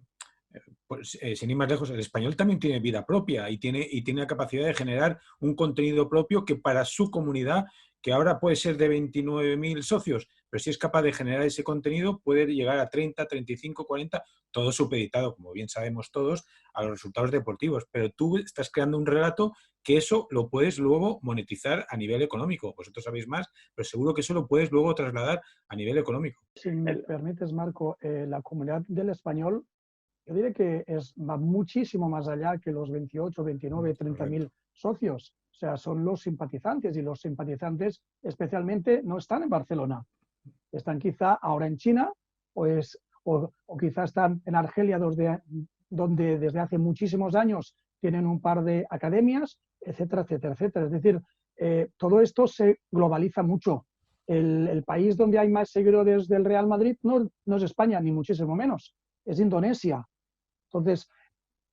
S6: sin ir más lejos, el Español también tiene vida propia y tiene la capacidad de generar un contenido propio que para su comunidad, que ahora puede ser de 29.000 socios, pero si es capaz de generar ese contenido, puede llegar a 30, 35, 40, todo supeditado, como bien sabemos todos, a los resultados deportivos. Pero tú estás creando un relato que eso lo puedes luego monetizar a nivel económico. Vosotros sabéis más, pero seguro que eso lo puedes luego trasladar a nivel económico.
S4: Si me permites, Marco, la comunidad del Español, yo diré que va muchísimo más allá que los 28, 29, 30.000 socios. O sea, son los simpatizantes, y los simpatizantes especialmente no están en Barcelona. Están quizá ahora en China, pues, o quizá están en Argelia, donde desde hace muchísimos años tienen un par de academias, etcétera, etcétera, etcétera. Es decir, todo esto se globaliza mucho. El país donde hay más seguidores del Real Madrid no es España, ni muchísimo menos, es Indonesia. Entonces,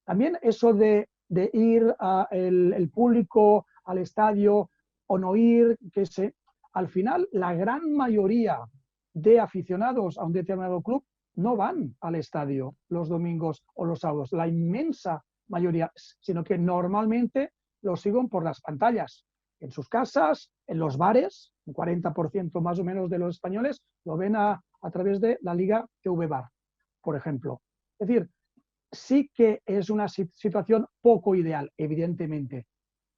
S4: también eso de ir el público al estadio o no ir, al final la gran mayoría de aficionados a un determinado club no van al estadio los domingos o los sábados, la inmensa mayoría, sino que normalmente lo siguen por las pantallas, en sus casas, en los bares. Un 40% más o menos de los españoles lo ven a través de la Liga TV Bar, por ejemplo. Es decir, sí que es una situación poco ideal, evidentemente,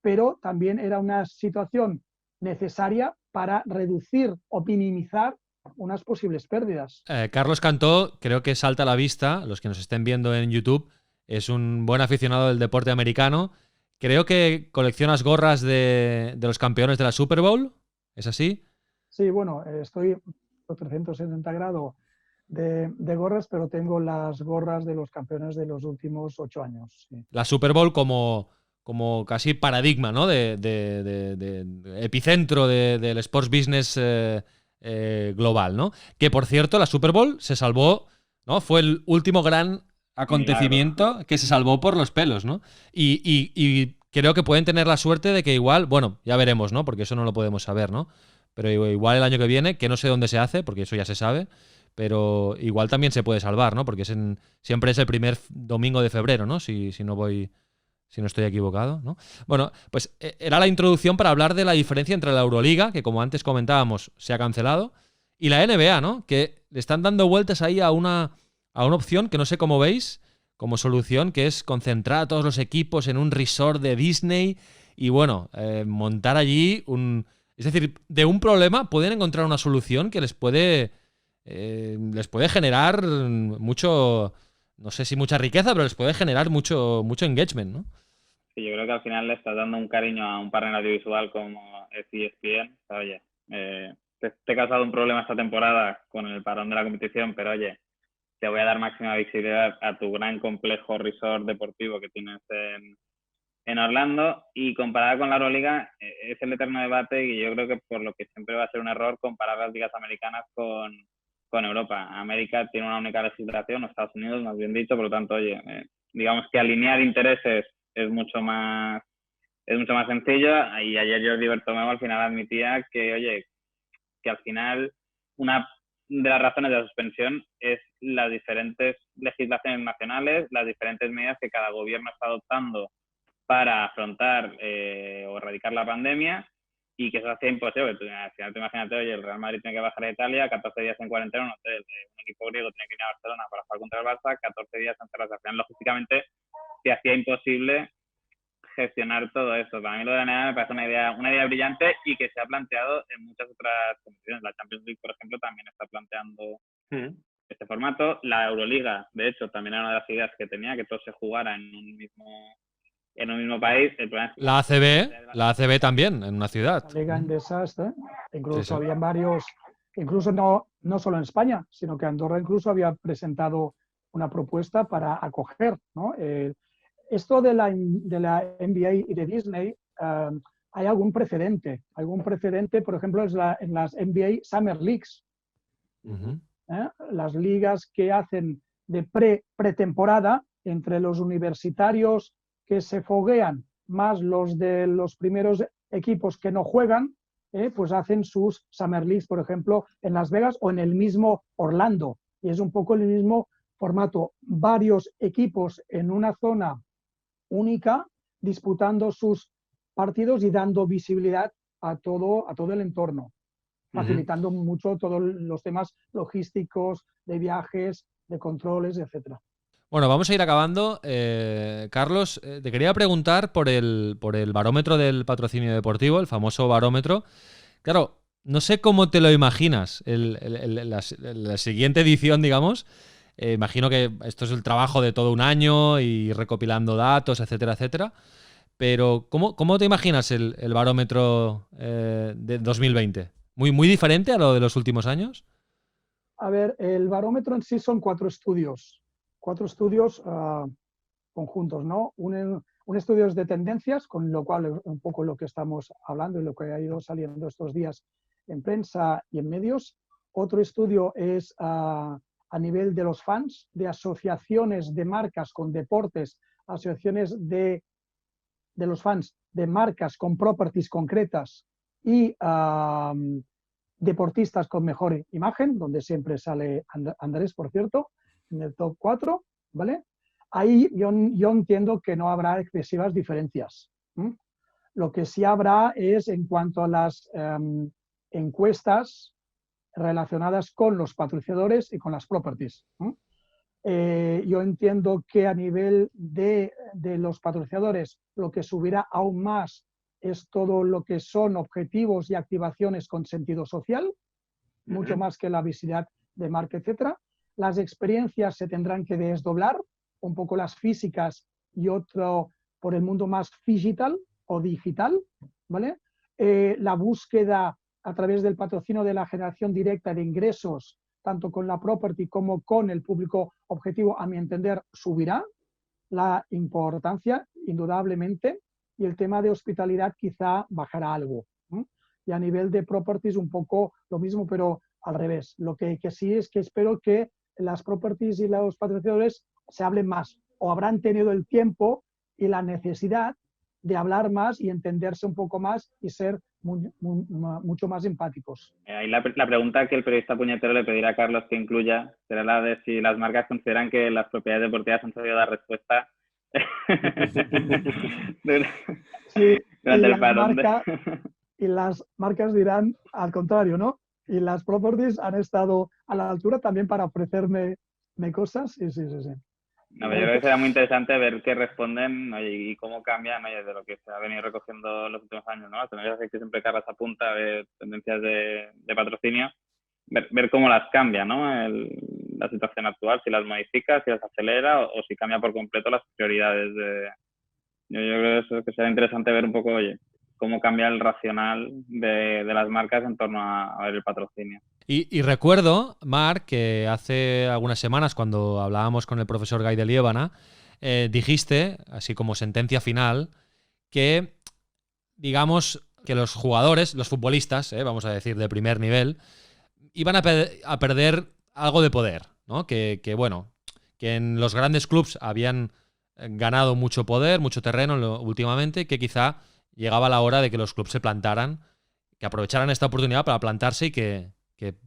S4: pero también era una situación necesaria para reducir o minimizar unas posibles pérdidas.
S1: Carlos Cantó, creo que salta a la vista, los que nos estén viendo en YouTube, es un buen aficionado del deporte americano. Creo que coleccionas gorras de los campeones de la Super Bowl, ¿es así?
S4: Sí, bueno, estoy 370 grados de gorras, pero tengo las gorras de los campeones de los últimos 8 años. Sí.
S1: La Super Bowl como casi paradigma, ¿no? De epicentro del sports business global, ¿no? Que, por cierto, la Super Bowl se salvó, ¿no? Fue el último gran acontecimiento que se salvó por los pelos, ¿no? Y creo que pueden tener la suerte de que igual, bueno, ya veremos, ¿no? Porque eso no lo podemos saber, ¿no? Pero igual el año que viene, que no sé dónde se hace, porque eso ya se sabe, pero igual también se puede salvar, ¿no? Porque siempre es el primer domingo de febrero, ¿no? Si no estoy equivocado, ¿no? Bueno, pues era la introducción para hablar de la diferencia entre la Euroliga, que como antes comentábamos, se ha cancelado, y la NBA, ¿no? Que le están dando vueltas ahí a una opción que no sé cómo veis, como solución, que es concentrar a todos los equipos en un resort de Disney y, bueno, montar allí Es decir, de un problema pueden encontrar una solución que les puede generar mucho, no sé si mucha riqueza, pero les puede generar mucho engagement, ¿no?
S5: Sí, yo creo que al final le estás dando un cariño a un partner audiovisual como es ESPN. O sea, oye, te he causado un problema esta temporada con el parón de la competición, pero oye, te voy a dar máxima visibilidad a tu gran complejo resort deportivo que tienes en en Orlando, y comparada con la Euroliga es el eterno debate, y yo creo que por lo que siempre va a ser un error comparar las ligas americanas con Europa. América tiene una única legislación, o Estados Unidos, más bien dicho, por lo tanto, oye, digamos que alinear intereses es mucho más sencillo, y ayer Jordi Bertomeu al final admitía que, oye, que al final una de las razones de la suspensión es las diferentes legislaciones nacionales, las diferentes medidas que cada gobierno está adoptando para afrontar o erradicar la pandemia, y que eso hacía imposible. Al final, imagínate, oye, el Real Madrid tiene que bajar a Italia, 14 días en cuarentena, no sé, un equipo griego tiene que ir a Barcelona para jugar contra el Barça, 14 días encerrados. Al final, logísticamente, se hacía imposible gestionar todo esto. Para mí lo de la NBA me parece una idea brillante, y que se ha planteado en muchas otras competiciones. La Champions League, por ejemplo, también está planteando este formato. La Euroliga, de hecho, también era una de las ideas que tenía, que todo se jugara en un mismo país. El problema es que
S1: la ACB también, en una ciudad.
S4: La Liga en desastre. Incluso
S1: Sí.
S4: habían varios, incluso no solo en España, sino que Andorra incluso había presentado una propuesta para acoger, ¿no? Esto de la NBA y de Disney, hay algún precedente. Por ejemplo, es en las NBA Summer Leagues. Las ligas que hacen de pretemporada entre los universitarios que se foguean más los de los primeros equipos que no juegan, pues hacen sus Summer Leagues, por ejemplo, en Las Vegas o en el mismo Orlando. Y es un poco el mismo formato. Varios equipos en una zona única disputando sus partidos y dando visibilidad a todo el entorno, facilitando mucho todos los temas logísticos, de viajes, de controles, etcétera.
S1: Bueno, vamos a ir acabando. Carlos, te quería preguntar por el barómetro del patrocinio deportivo, el famoso barómetro. Claro, no sé cómo te lo imaginas, la siguiente edición, digamos. Imagino que esto es el trabajo de todo un año y recopilando datos, etcétera, etcétera. Pero, ¿cómo te imaginas el barómetro de 2020? ¿Muy diferente a lo de los últimos años?
S4: A ver, el barómetro en sí son 4 estudios. 4 estudios conjuntos, ¿no? Un estudio es de tendencias, con lo cual es un poco lo que estamos hablando y lo que ha ido saliendo estos días en prensa y en medios. Otro estudio es a nivel de los fans, de asociaciones de marcas con deportes, asociaciones de los fans de marcas con properties concretas y deportistas con mejor imagen, donde siempre sale Andrés, por cierto, en el top 4, ¿vale? Ahí yo entiendo que no habrá excesivas diferencias. Lo que sí habrá es en cuanto a las encuestas relacionadas con los patrocinadores y con las properties. Yo entiendo que a nivel de los patrocinadores lo que subirá aún más es todo lo que son objetivos y activaciones con sentido social, mucho más que la visibilidad de marca, etcétera. Las experiencias se tendrán que desdoblar, un poco las físicas y otro por el mundo más digital o digital, ¿vale? La búsqueda a través del patrocinio de la generación directa de ingresos, tanto con la property como con el público objetivo, a mi entender, subirá la importancia, indudablemente, y el tema de hospitalidad quizá bajará algo. Y a nivel de properties un poco lo mismo, pero al revés. Lo que sí es que espero que las properties y los patrocinadores se hablen más, o habrán tenido el tiempo y la necesidad de hablar más y entenderse un poco más y ser mucho más empáticos.
S5: Ahí la pregunta que el periodista puñetero le pedirá a Carlos que incluya será la de si las marcas consideran que las propiedades deportivas han sabido dar respuesta
S4: sí,
S5: durante el parón.
S4: Y las marcas dirán al contrario, ¿no? Y las properties han estado a la altura también para ofrecerme cosas. Sí.
S5: No, yo creo que será muy interesante ver qué responden, oye, y cómo cambian, oye, de lo que se ha venido recogiendo en los últimos años, ¿no? Las tendencias que siempre Carlos apunta, ver tendencias de patrocinio, ver cómo las cambia, ¿no? La situación actual, si las modifica, si las acelera o si cambia por completo las prioridades Yo creo que será interesante ver un poco, oye, cómo cambia el racional de las marcas en torno a ver el patrocinio.
S1: Y recuerdo, Marc, que hace algunas semanas, cuando hablábamos con el profesor Guy de Liébana, dijiste, así como sentencia final, que, digamos, que los jugadores, los futbolistas, vamos a decir, de primer nivel, iban a perder algo de poder, ¿no? Que en los grandes clubs habían ganado mucho poder, mucho terreno últimamente, que quizá llegaba la hora de que los clubs se plantaran, que aprovecharan esta oportunidad para plantarse y que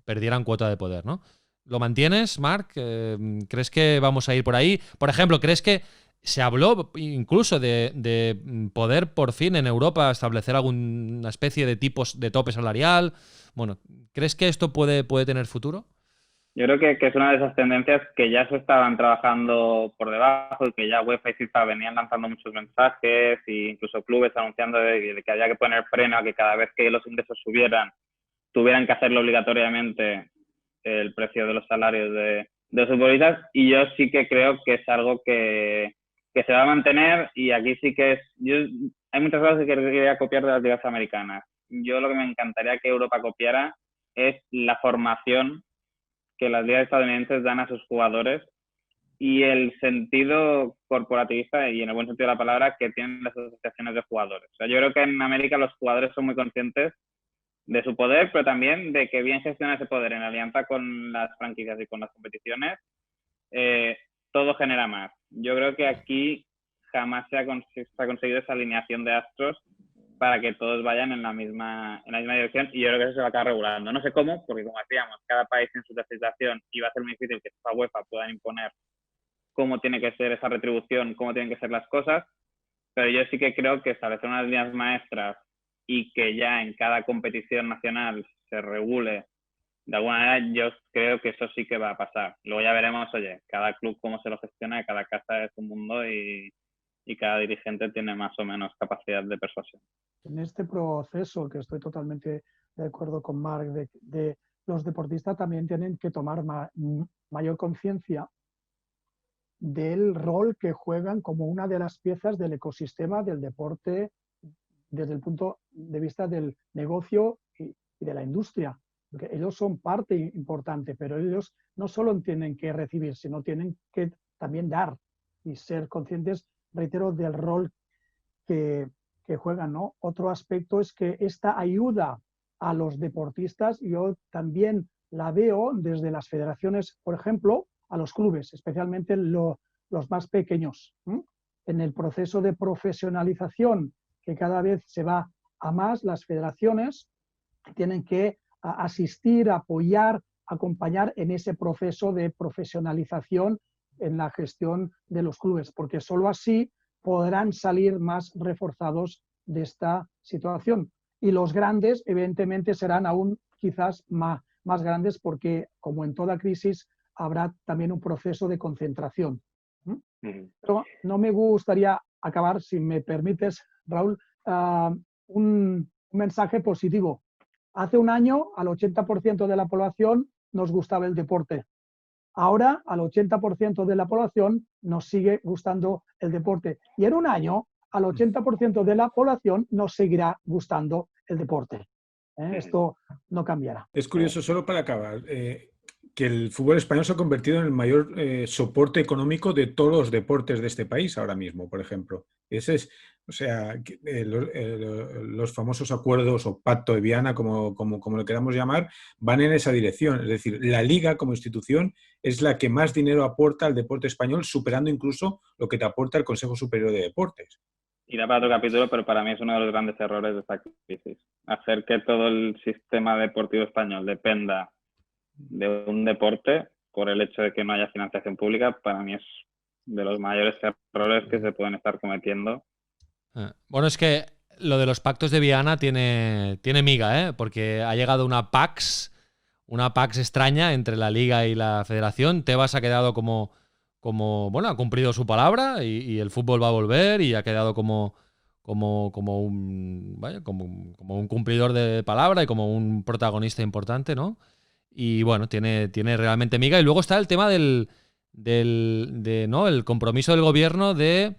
S1: perdieran cuota de poder, ¿no? ¿Lo mantienes, Marc? ¿Crees que vamos a ir por ahí? Por ejemplo, ¿crees que se habló incluso de poder por fin en Europa establecer alguna especie de tipos de tope salarial? Bueno, ¿crees que esto puede tener futuro?
S5: Yo creo que es una de esas tendencias que ya se estaban trabajando por debajo y que ya UEFA y FIFA venían lanzando muchos mensajes e incluso clubes anunciando de que había que poner freno a que cada vez que los ingresos subieran tuvieran que hacerlo obligatoriamente el precio de los salarios de los futbolistas, y yo sí que creo que es algo que se va a mantener, y aquí sí que hay muchas cosas que quería copiar de las ligas americanas. Yo lo que me encantaría que Europa copiara es la formación que las ligas estadounidenses dan a sus jugadores y el sentido corporativista, y en el buen sentido de la palabra, que tienen las asociaciones de jugadores. O sea, yo creo que en América los jugadores son muy conscientes de su poder, pero también de que bien gestiona ese poder en alianza con las franquicias y con las competiciones, todo genera más. Yo creo que aquí jamás se ha conseguido esa alineación de astros para que todos vayan en la misma dirección, y yo creo que eso se va a acabar regulando. No sé cómo, porque como decíamos, cada país en su legislación, y va a ser muy difícil que esta UEFA puedan imponer cómo tiene que ser esa retribución, cómo tienen que ser las cosas, pero yo sí que creo que establecer unas líneas maestras y que ya en cada competición nacional se regule de alguna manera, yo creo que eso sí que va a pasar. Luego ya veremos, oye, cada club cómo se lo gestiona, cada casa es un mundo y cada dirigente tiene más o menos capacidad de persuasión.
S4: En este proceso, que estoy totalmente de acuerdo con Marc, de los deportistas también tienen que tomar mayor conciencia del rol que juegan como una de las piezas del ecosistema del deporte desde el punto de vista del negocio y de la industria. Porque ellos son parte importante, pero ellos no solo tienen que recibir, sino tienen que también dar y ser conscientes, reitero, del rol que juegan, ¿no? Otro aspecto es que esta ayuda a los deportistas, yo también la veo desde las federaciones, por ejemplo, a los clubes, especialmente los más pequeños, en el proceso de profesionalización que cada vez se va a más. Las federaciones tienen que asistir, apoyar, acompañar en ese proceso de profesionalización en la gestión de los clubes, porque solo así podrán salir más reforzados de esta situación. Y los grandes, evidentemente, serán aún quizás más grandes, porque, como en toda crisis, habrá también un proceso de concentración. Pero no me gustaría acabar, si me permites, Raúl, un mensaje positivo. Hace un año, al 80% de la población nos gustaba el deporte. Ahora, al 80% de la población nos sigue gustando el deporte. Y en un año, al 80% de la población nos seguirá gustando el deporte. Esto no cambiará.
S6: Es curioso, solo para acabar, que el fútbol español se ha convertido en el mayor soporte económico de todos los deportes de este país ahora mismo, por ejemplo. Ese es, o sea, los famosos acuerdos o pacto de Viana, como lo queramos llamar, van en esa dirección. Es decir, la Liga como institución es la que más dinero aporta al deporte español, superando incluso lo que te aporta el Consejo Superior de Deportes.
S5: Y da para otro capítulo, pero para mí es uno de los grandes errores de esta crisis. Hacer que todo el sistema deportivo español dependa de un deporte por el hecho de que no haya financiación pública, para mí es de los mayores errores que se pueden estar cometiendo.
S1: Bueno, es que lo de los pactos de Viana tiene miga, porque ha llegado una PAX extraña entre la Liga y la Federación. Tebas ha quedado como bueno, ha cumplido su palabra y el fútbol va a volver, y ha quedado como un cumplidor de palabra y como un protagonista importante, ¿no? Y bueno, tiene realmente miga. Y luego está el tema el compromiso del gobierno de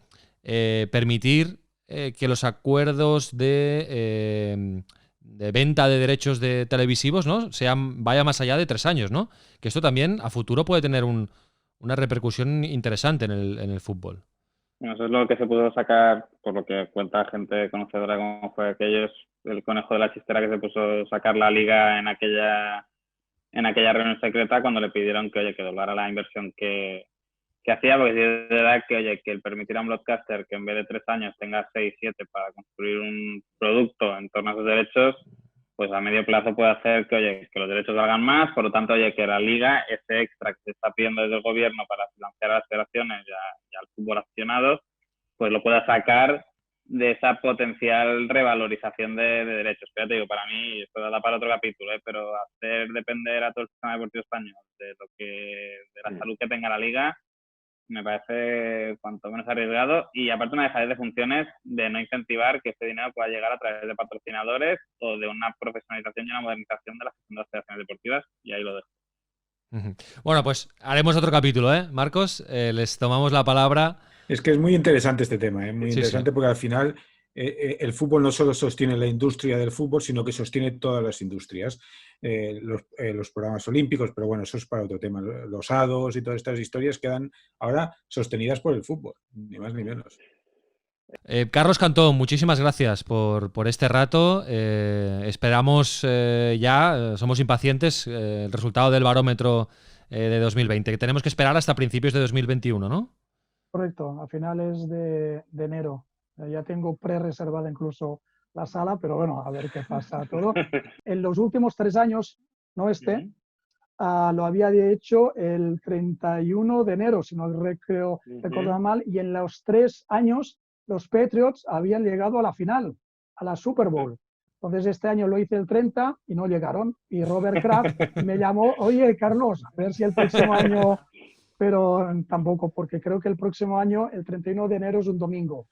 S1: permitir que los acuerdos de venta de derechos televisivos, ¿no?, vaya más allá de 3 años, ¿no? Que esto también a futuro puede tener una repercusión interesante en el fútbol.
S5: Bueno, eso es lo que se pudo sacar, por lo que cuenta gente conocedora como fue aquello, es el conejo de la chistera que se puso a sacar la liga en aquella reunión secreta cuando le pidieron que, oye, que doblara la inversión que hacía, porque es de verdad que, oye, que el permitir a un broadcaster que en vez de 3 años tenga 6, 7 para construir un producto en torno a sus derechos, pues a medio plazo puede hacer que, oye, que los derechos valgan más, por lo tanto, oye, que la liga, ese extra que se está pidiendo desde el gobierno para financiar a las federaciones y al fútbol aficionado, pues lo pueda sacar de esa potencial revalorización de derechos. Pero ya te digo, para mí, esto da para otro capítulo, pero hacer depender a todo el sistema deportivo español de la salud que tenga la liga, me parece cuanto menos arriesgado, y aparte una dejadez de funciones de no incentivar que ese dinero pueda llegar a través de patrocinadores o de una profesionalización y una modernización de las federaciones deportivas, y ahí lo dejo.
S1: Bueno, pues haremos otro capítulo, Marcos? Les tomamos la palabra.
S6: Es que es muy interesante este tema, muy
S1: Sí,
S6: interesante,
S1: sí.
S6: porque al final el fútbol no solo sostiene la industria del fútbol, sino que sostiene todas las industrias. Los programas olímpicos, pero bueno, eso es para otro tema. Los ADOS y todas estas historias quedan ahora sostenidas por el fútbol, ni más ni menos.
S1: Carlos Cantón, muchísimas gracias por este rato. Esperamos somos impacientes, el resultado del barómetro de 2020, que tenemos que esperar hasta principios de 2021, ¿no?
S4: Correcto, a finales de enero. Ya tengo pre-reservada incluso la sala, pero bueno, a ver qué pasa todo. En los últimos 3 años, no lo había hecho el 31 de enero, si no recuerdo mal, y en los 3 años los Patriots habían llegado a la final, a la Super Bowl. Entonces este año lo hice el 30 y no llegaron. Y Robert Kraft me llamó, oye, Carlos, a ver si el próximo año... Pero tampoco, porque creo que el próximo año, el 31 de enero, es un domingo.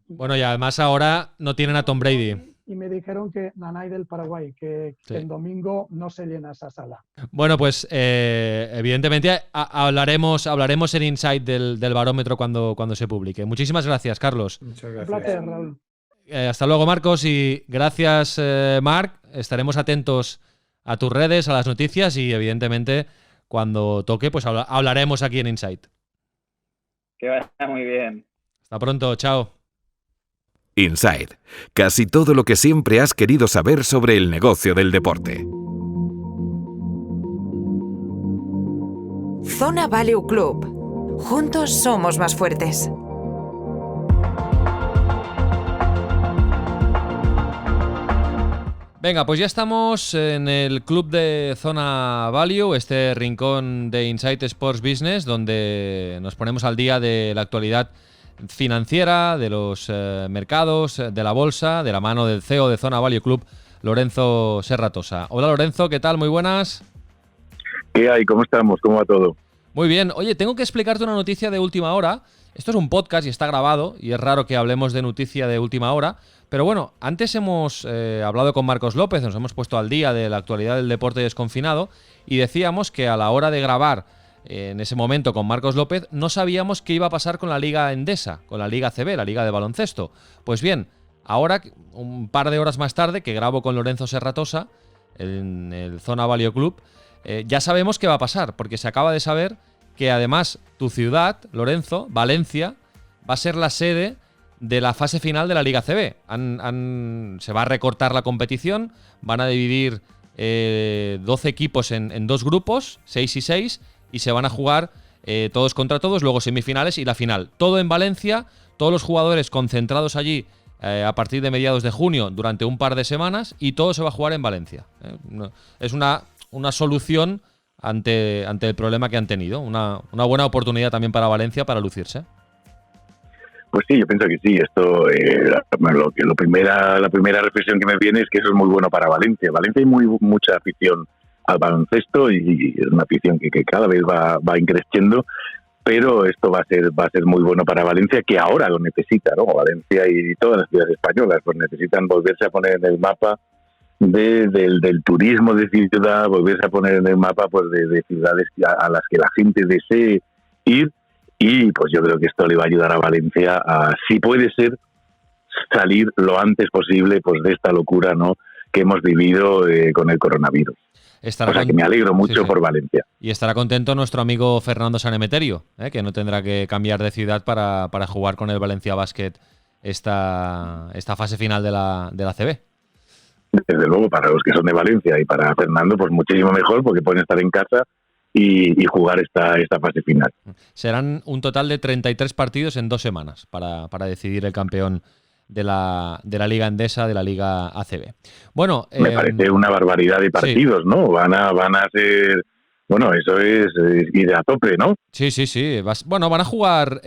S1: Bueno, y además ahora no tienen a Tom Brady.
S4: Y me dijeron que Nanay del Paraguay, que el domingo no se llena esa sala.
S1: Bueno, pues evidentemente hablaremos en Insight del barómetro cuando se publique. Muchísimas gracias, Carlos.
S6: Muchas gracias.
S4: Un placer, Raúl.
S1: Hasta luego, Marcos, y gracias, Marc. Estaremos atentos a tus redes, a las noticias y evidentemente cuando toque, pues hablaremos aquí en Insight.
S5: Que vaya muy bien.
S1: Hasta pronto, chao.
S2: Insight, casi todo lo que siempre has querido saber sobre el negocio del deporte.
S7: Zona Value Club. Juntos somos más fuertes.
S1: Venga, pues ya estamos en el club de Zona Value, este rincón de Insight Sports Business, donde nos ponemos al día de la actualidad financiera, de los mercados, de la bolsa, de la mano del CEO de Zona Value Club, Lorenzo Serratosa. Hola Lorenzo, ¿qué tal? Muy buenas.
S8: ¿Qué hay? ¿Cómo estamos? ¿Cómo va todo?
S1: Muy bien. Oye, tengo que explicarte una noticia de última hora. Esto es un podcast y está grabado, y es raro que hablemos de noticia de última hora. Pero bueno, antes hemos hablado con Marcos López, nos hemos puesto al día de la actualidad del deporte desconfinado, y decíamos que a la hora de grabar en ese momento con Marcos López no sabíamos qué iba a pasar con la Liga Endesa, con la Liga CB, la Liga de Baloncesto. Pues bien, ahora, un par de horas más tarde, que grabo con Lorenzo Serratosa en el Zona Value Club, ya sabemos qué va a pasar, porque se acaba de saber que además tu ciudad, Lorenzo, Valencia, va a ser la sede de la fase final de la Liga CB. Se va a recortar la competición, van a dividir 12 equipos en 2 grupos, 6 y 6, y se van a jugar todos contra todos, luego semifinales y la final. Todo en Valencia, todos los jugadores concentrados allí a partir de mediados de junio durante un par de semanas, y todo se va a jugar en Valencia. Es una solución ante el problema que han tenido. Una buena oportunidad también para Valencia para lucirse.
S8: Pues sí, yo pienso que sí. Esto, la primera reflexión que me viene es que eso es muy bueno para Valencia. Valencia hay mucha afición al baloncesto y es una afición que cada vez va increciendo, pero esto va a ser muy bueno para Valencia, que ahora lo necesita, ¿no? Valencia y todas las ciudades españolas pues necesitan volverse a poner en el mapa del turismo de ciudad, volverse a poner en el mapa pues de ciudades a las que la gente desee ir. Y pues yo creo que esto le va a ayudar a Valencia a, si puede ser, salir lo antes posible pues de esta locura, ¿no?, que hemos vivido con el coronavirus.
S1: Estará
S8: o sea que me alegro mucho
S1: sí, sí.
S8: por Valencia.
S1: Y estará contento nuestro amigo Fernando Sanemeterio, que no tendrá que cambiar de ciudad para jugar con el Valencia Basket esta fase final de la ACB.
S8: Desde luego, para los que son de Valencia y para Fernando, pues muchísimo mejor, porque pueden estar en casa y jugar esta fase final.
S1: Serán un total de 33 partidos en 2 semanas para decidir el campeón de la Liga Endesa, de la Liga ACB. Bueno,
S8: me parece una barbaridad de partidos, sí. ¿No? Van a ser... Bueno, eso es ir a tope, ¿no?
S1: Sí. Bueno, van a jugar...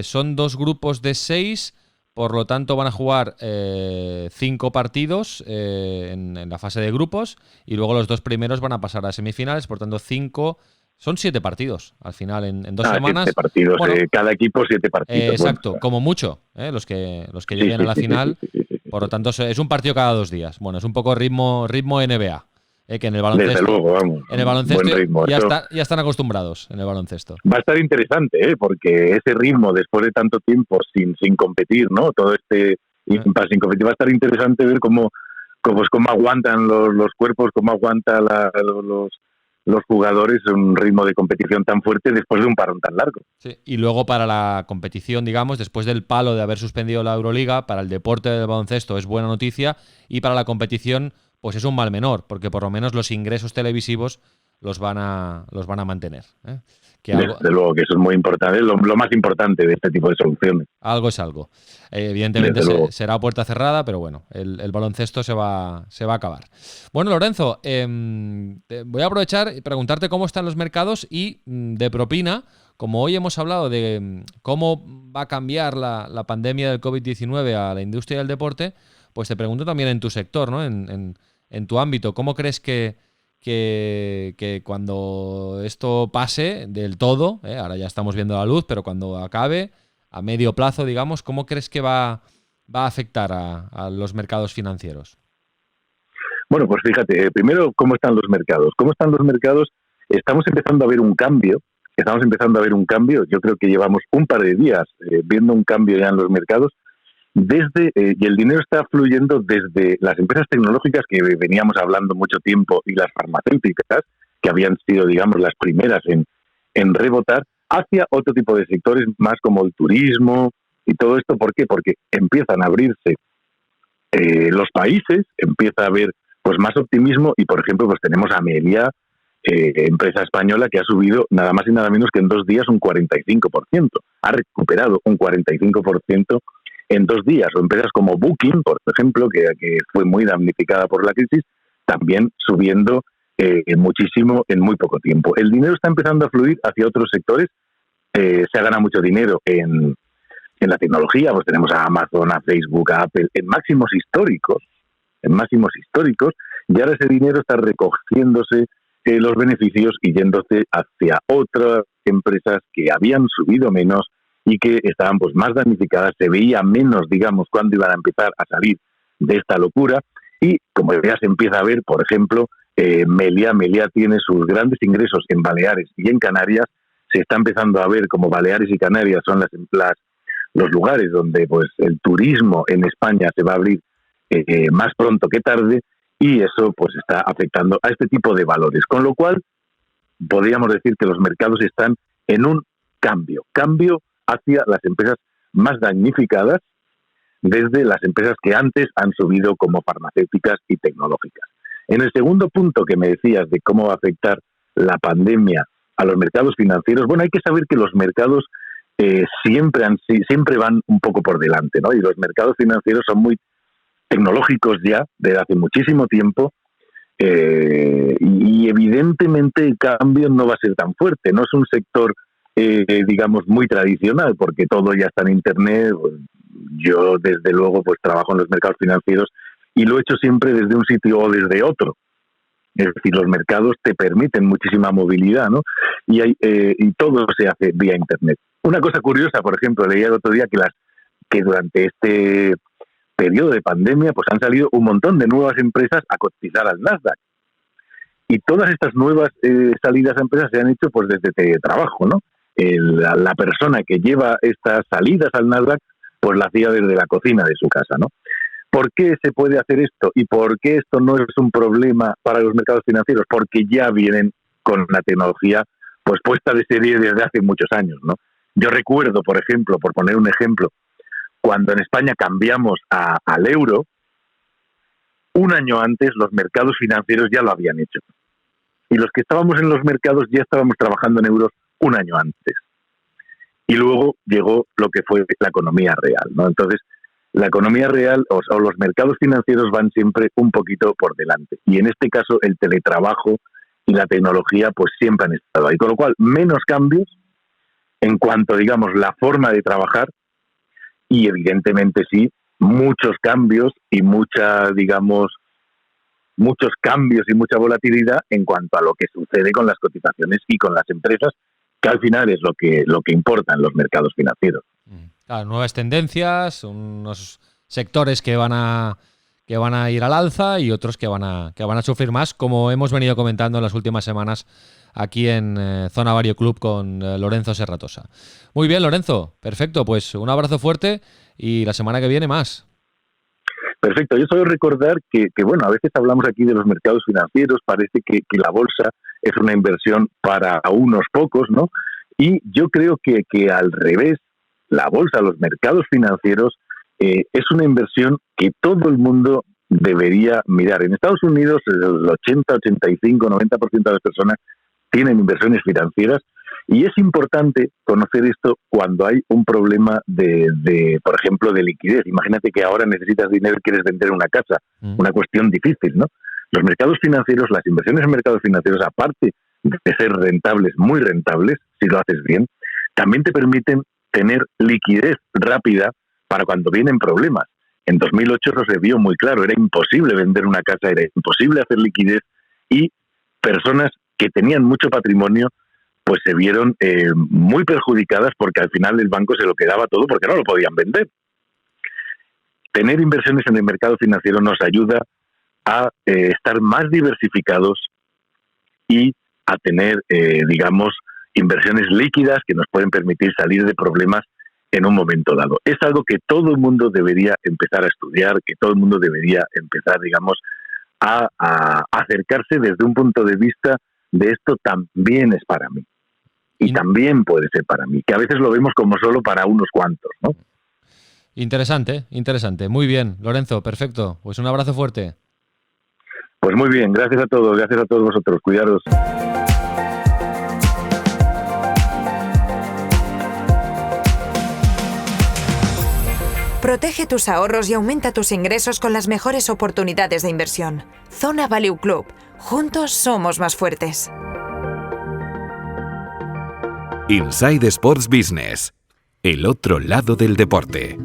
S1: son 2 grupos de 6... Por lo tanto, van a jugar 5 partidos en la fase de grupos y luego los 2 primeros van a pasar a semifinales. Por tanto, 5... Son 7 partidos al final en 2 semanas.
S8: 7 partidos, bueno, cada equipo 7 partidos.
S1: Exacto, bueno, como mucho, los que lleguen a la final. Por lo tanto, es un partido cada 2 días. Bueno, es un poco ritmo NBA. Que en el baloncesto,
S8: desde luego, vamos,
S1: en el baloncesto
S8: buen ritmo,
S1: ya están acostumbrados en el baloncesto.
S8: Va a estar interesante, porque ese ritmo después de tanto tiempo sin competir, ¿no? Todo este impasse sin competir, va a estar interesante ver cómo aguantan los cuerpos, cómo aguantan los jugadores un ritmo de competición tan fuerte después de un parón tan largo.
S1: Sí. Y luego para la competición, digamos, después del palo de haber suspendido la Euroliga, para el deporte del baloncesto es buena noticia y para la competición pues es un mal menor, porque por lo menos los ingresos televisivos los van a mantener. Que
S8: desde luego que eso es muy importante, lo más importante de este tipo de soluciones.
S1: Algo es algo. Evidentemente será a puerta cerrada, pero bueno, el baloncesto se va a acabar. Bueno, Lorenzo, voy a aprovechar y preguntarte cómo están los mercados y de propina, como hoy hemos hablado de cómo va a cambiar la pandemia del COVID-19 a la industria del deporte, pues te pregunto también en tu sector, ¿no? En tu ámbito, ¿cómo crees que cuando esto pase del todo, ahora ya estamos viendo la luz, pero cuando acabe, a medio plazo, digamos, ¿cómo crees que va a afectar a los mercados financieros?
S8: Bueno, pues fíjate, primero, ¿cómo están los mercados? ¿Cómo están los mercados? Estamos empezando a ver un cambio. Yo creo que llevamos un par de días viendo un cambio ya en los mercados. Y el dinero está fluyendo desde las empresas tecnológicas que veníamos hablando mucho tiempo y las farmacéuticas, que habían sido, digamos, las primeras en rebotar, hacia otro tipo de sectores más como el turismo y todo esto. ¿Por qué? Porque empiezan a abrirse los países, empieza a haber pues más optimismo y, por ejemplo, pues tenemos a Meliá, empresa española que ha subido nada más y nada menos que en 2 días un 45%. Ha recuperado un 45% en 2 días, o empresas como Booking, por ejemplo, que fue muy damnificada por la crisis, también subiendo muchísimo en muy poco tiempo. El dinero está empezando a fluir hacia otros sectores, se ha ganado mucho dinero en la tecnología, pues tenemos a Amazon, a Facebook, a Apple, en máximos históricos, y ahora ese dinero está recogiéndose los beneficios y yéndose hacia otras empresas que habían subido menos y que estaban pues más damnificadas, se veía menos, digamos, cuándo iban a empezar a salir de esta locura, y como ya se empieza a ver, por ejemplo, Meliá tiene sus grandes ingresos en Baleares y en Canarias. Se está empezando a ver como Baleares y Canarias son los lugares donde pues el turismo en España se va a abrir más pronto que tarde, y eso pues está afectando a este tipo de valores, con lo cual podríamos decir que los mercados están en un cambio hacia las empresas más damnificadas, desde las empresas que antes han subido como farmacéuticas y tecnológicas. En el segundo punto que me decías de cómo va a afectar la pandemia a los mercados financieros, bueno, hay que saber que los mercados siempre van un poco por delante, ¿no? Y los mercados financieros son muy tecnológicos ya desde hace muchísimo tiempo, y evidentemente el cambio no va a ser tan fuerte. No es un sector digamos muy tradicional, porque todo ya está en internet. Yo desde luego pues trabajo en los mercados financieros y lo he hecho siempre desde un sitio o desde otro. Es decir, los mercados te permiten muchísima movilidad, ¿no? Y todo se hace vía internet. Una cosa curiosa, por ejemplo, leía el otro día que durante este periodo de pandemia pues han salido un montón de nuevas empresas a cotizar al Nasdaq. Y todas estas nuevas salidas a empresas se han hecho pues desde teletrabajo, ¿no? La persona que lleva estas salidas al Nasdaq pues la hacía desde la cocina de su casa, ¿no? ¿Por qué se puede hacer esto? ¿Y por qué esto no es un problema para los mercados financieros? Porque ya vienen con la tecnología pues puesta de serie desde hace muchos años, ¿no? Yo recuerdo, por ejemplo, por poner un ejemplo, cuando en España cambiamos al euro, un año antes los mercados financieros ya lo habían hecho. Y los que estábamos en los mercados ya estábamos trabajando en euros un año antes. Y luego llegó lo que fue la economía real, ¿no? Entonces, la economía real o los mercados financieros van siempre un poquito por delante. Y en este caso, el teletrabajo y la tecnología pues siempre han estado ahí. Con lo cual, menos cambios en cuanto, digamos, la forma de trabajar y, evidentemente, sí, muchos cambios y muchos cambios y mucha volatilidad en cuanto a lo que sucede con las cotizaciones y con las empresas, que al final es lo que importa en los mercados financieros.
S1: Claro, nuevas tendencias, unos sectores que van a ir al alza y otros que van a sufrir más, como hemos venido comentando en las últimas semanas aquí en Zona Vario Club con Lorenzo Serratosa. Muy bien, Lorenzo, perfecto, pues un abrazo fuerte y la semana que viene más.
S8: Perfecto, yo solo recordar que bueno, a veces hablamos aquí de los mercados financieros, parece que la bolsa es una inversión para unos pocos, ¿no? Y yo creo que al revés, la bolsa, los mercados financieros, es una inversión que todo el mundo debería mirar. En Estados Unidos el 80, 85, 90% de las personas tienen inversiones financieras y es importante conocer esto cuando hay un problema de por ejemplo, de liquidez. Imagínate que ahora necesitas dinero y quieres vender una casa, una cuestión difícil, ¿no? Los mercados financieros, las inversiones en mercados financieros, aparte de ser rentables, muy rentables, si lo haces bien, también te permiten tener liquidez rápida para cuando vienen problemas. En 2008 eso se vio muy claro, era imposible vender una casa, era imposible hacer liquidez y personas que tenían mucho patrimonio pues se vieron muy perjudicadas porque al final el banco se lo quedaba todo porque no lo podían vender. Tener inversiones en el mercado financiero nos ayuda a estar más diversificados y a tener, digamos, inversiones líquidas que nos pueden permitir salir de problemas en un momento dado. Es algo que todo el mundo debería empezar a estudiar, que todo el mundo debería empezar, digamos, a acercarse desde un punto de vista de esto también es para mí. Y también puede ser para mí, que a veces lo vemos como solo para unos cuantos, ¿no?
S1: Interesante. Muy bien, Lorenzo, perfecto. Pues un abrazo fuerte.
S8: Pues muy bien, gracias a todos vosotros, cuidaros.
S7: Protege tus ahorros y aumenta tus ingresos con las mejores oportunidades de inversión. Zona Value Club. Juntos somos más fuertes.
S2: Inside Sports Business. El otro lado del deporte.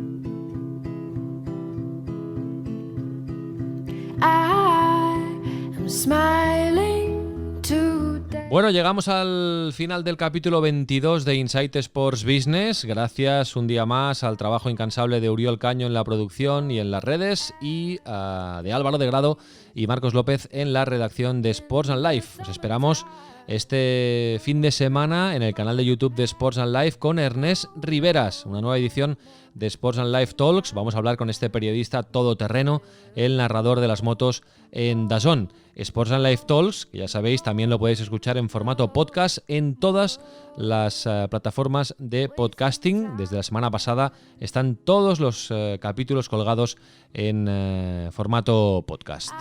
S1: Bueno, llegamos al final del capítulo 22 de Inside Sports Business. Gracias un día más al trabajo incansable de Uriol Caño en la producción y en las redes y de Álvaro de Grado y Marcos López en la redacción de Sports and Life. Os esperamos este fin de semana en el canal de YouTube de Sports and Life con Ernest Riveras, una nueva edición de Sports and Life Talks. Vamos a hablar con este periodista todoterreno, el narrador de las motos en DAZN. Sports and Life Talks, que ya sabéis, también lo podéis escuchar en formato podcast en todas las plataformas de podcasting. Desde la semana pasada están todos los capítulos colgados en formato podcast.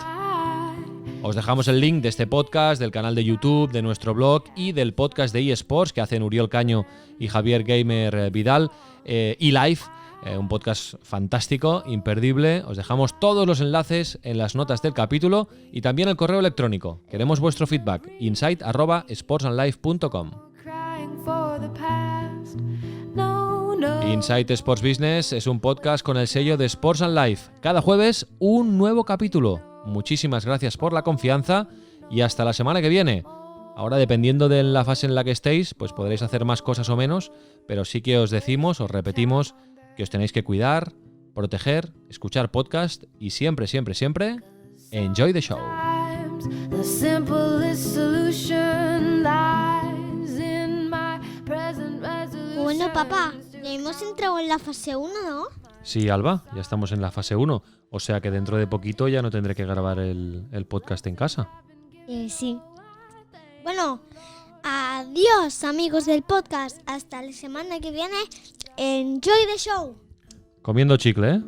S1: Os dejamos el link de este podcast, del canal de YouTube, de nuestro blog y del podcast de eSports que hacen Uriol Caño y Javier Gamer Vidal, eLife, un podcast fantástico, imperdible. Os dejamos todos los enlaces en las notas del capítulo y también el correo electrónico. Queremos vuestro feedback, insight@sportsandlife.com. Inside Sports Business es un podcast con el sello de Sports and Life. Cada jueves un nuevo capítulo. Muchísimas gracias por la confianza y hasta la semana que viene. Ahora, dependiendo de la fase en la que estéis, pues podréis hacer más cosas o menos, pero sí que os repetimos que os tenéis que cuidar, proteger, escuchar podcast y siempre, enjoy the show.
S9: Bueno, papá, ya hemos entrado en la fase 1, ¿no?
S1: Sí, Alba, ya estamos en la fase 1, o sea que dentro de poquito ya no tendré que grabar el podcast en casa.
S9: Sí. Bueno, adiós amigos del podcast. Hasta la semana que viene. Enjoy the show.
S1: Comiendo chicle, ¿eh?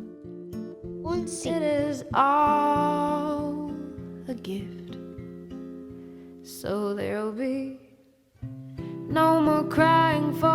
S9: Un sí.
S10: It is all a gift. So there'll be no more crying for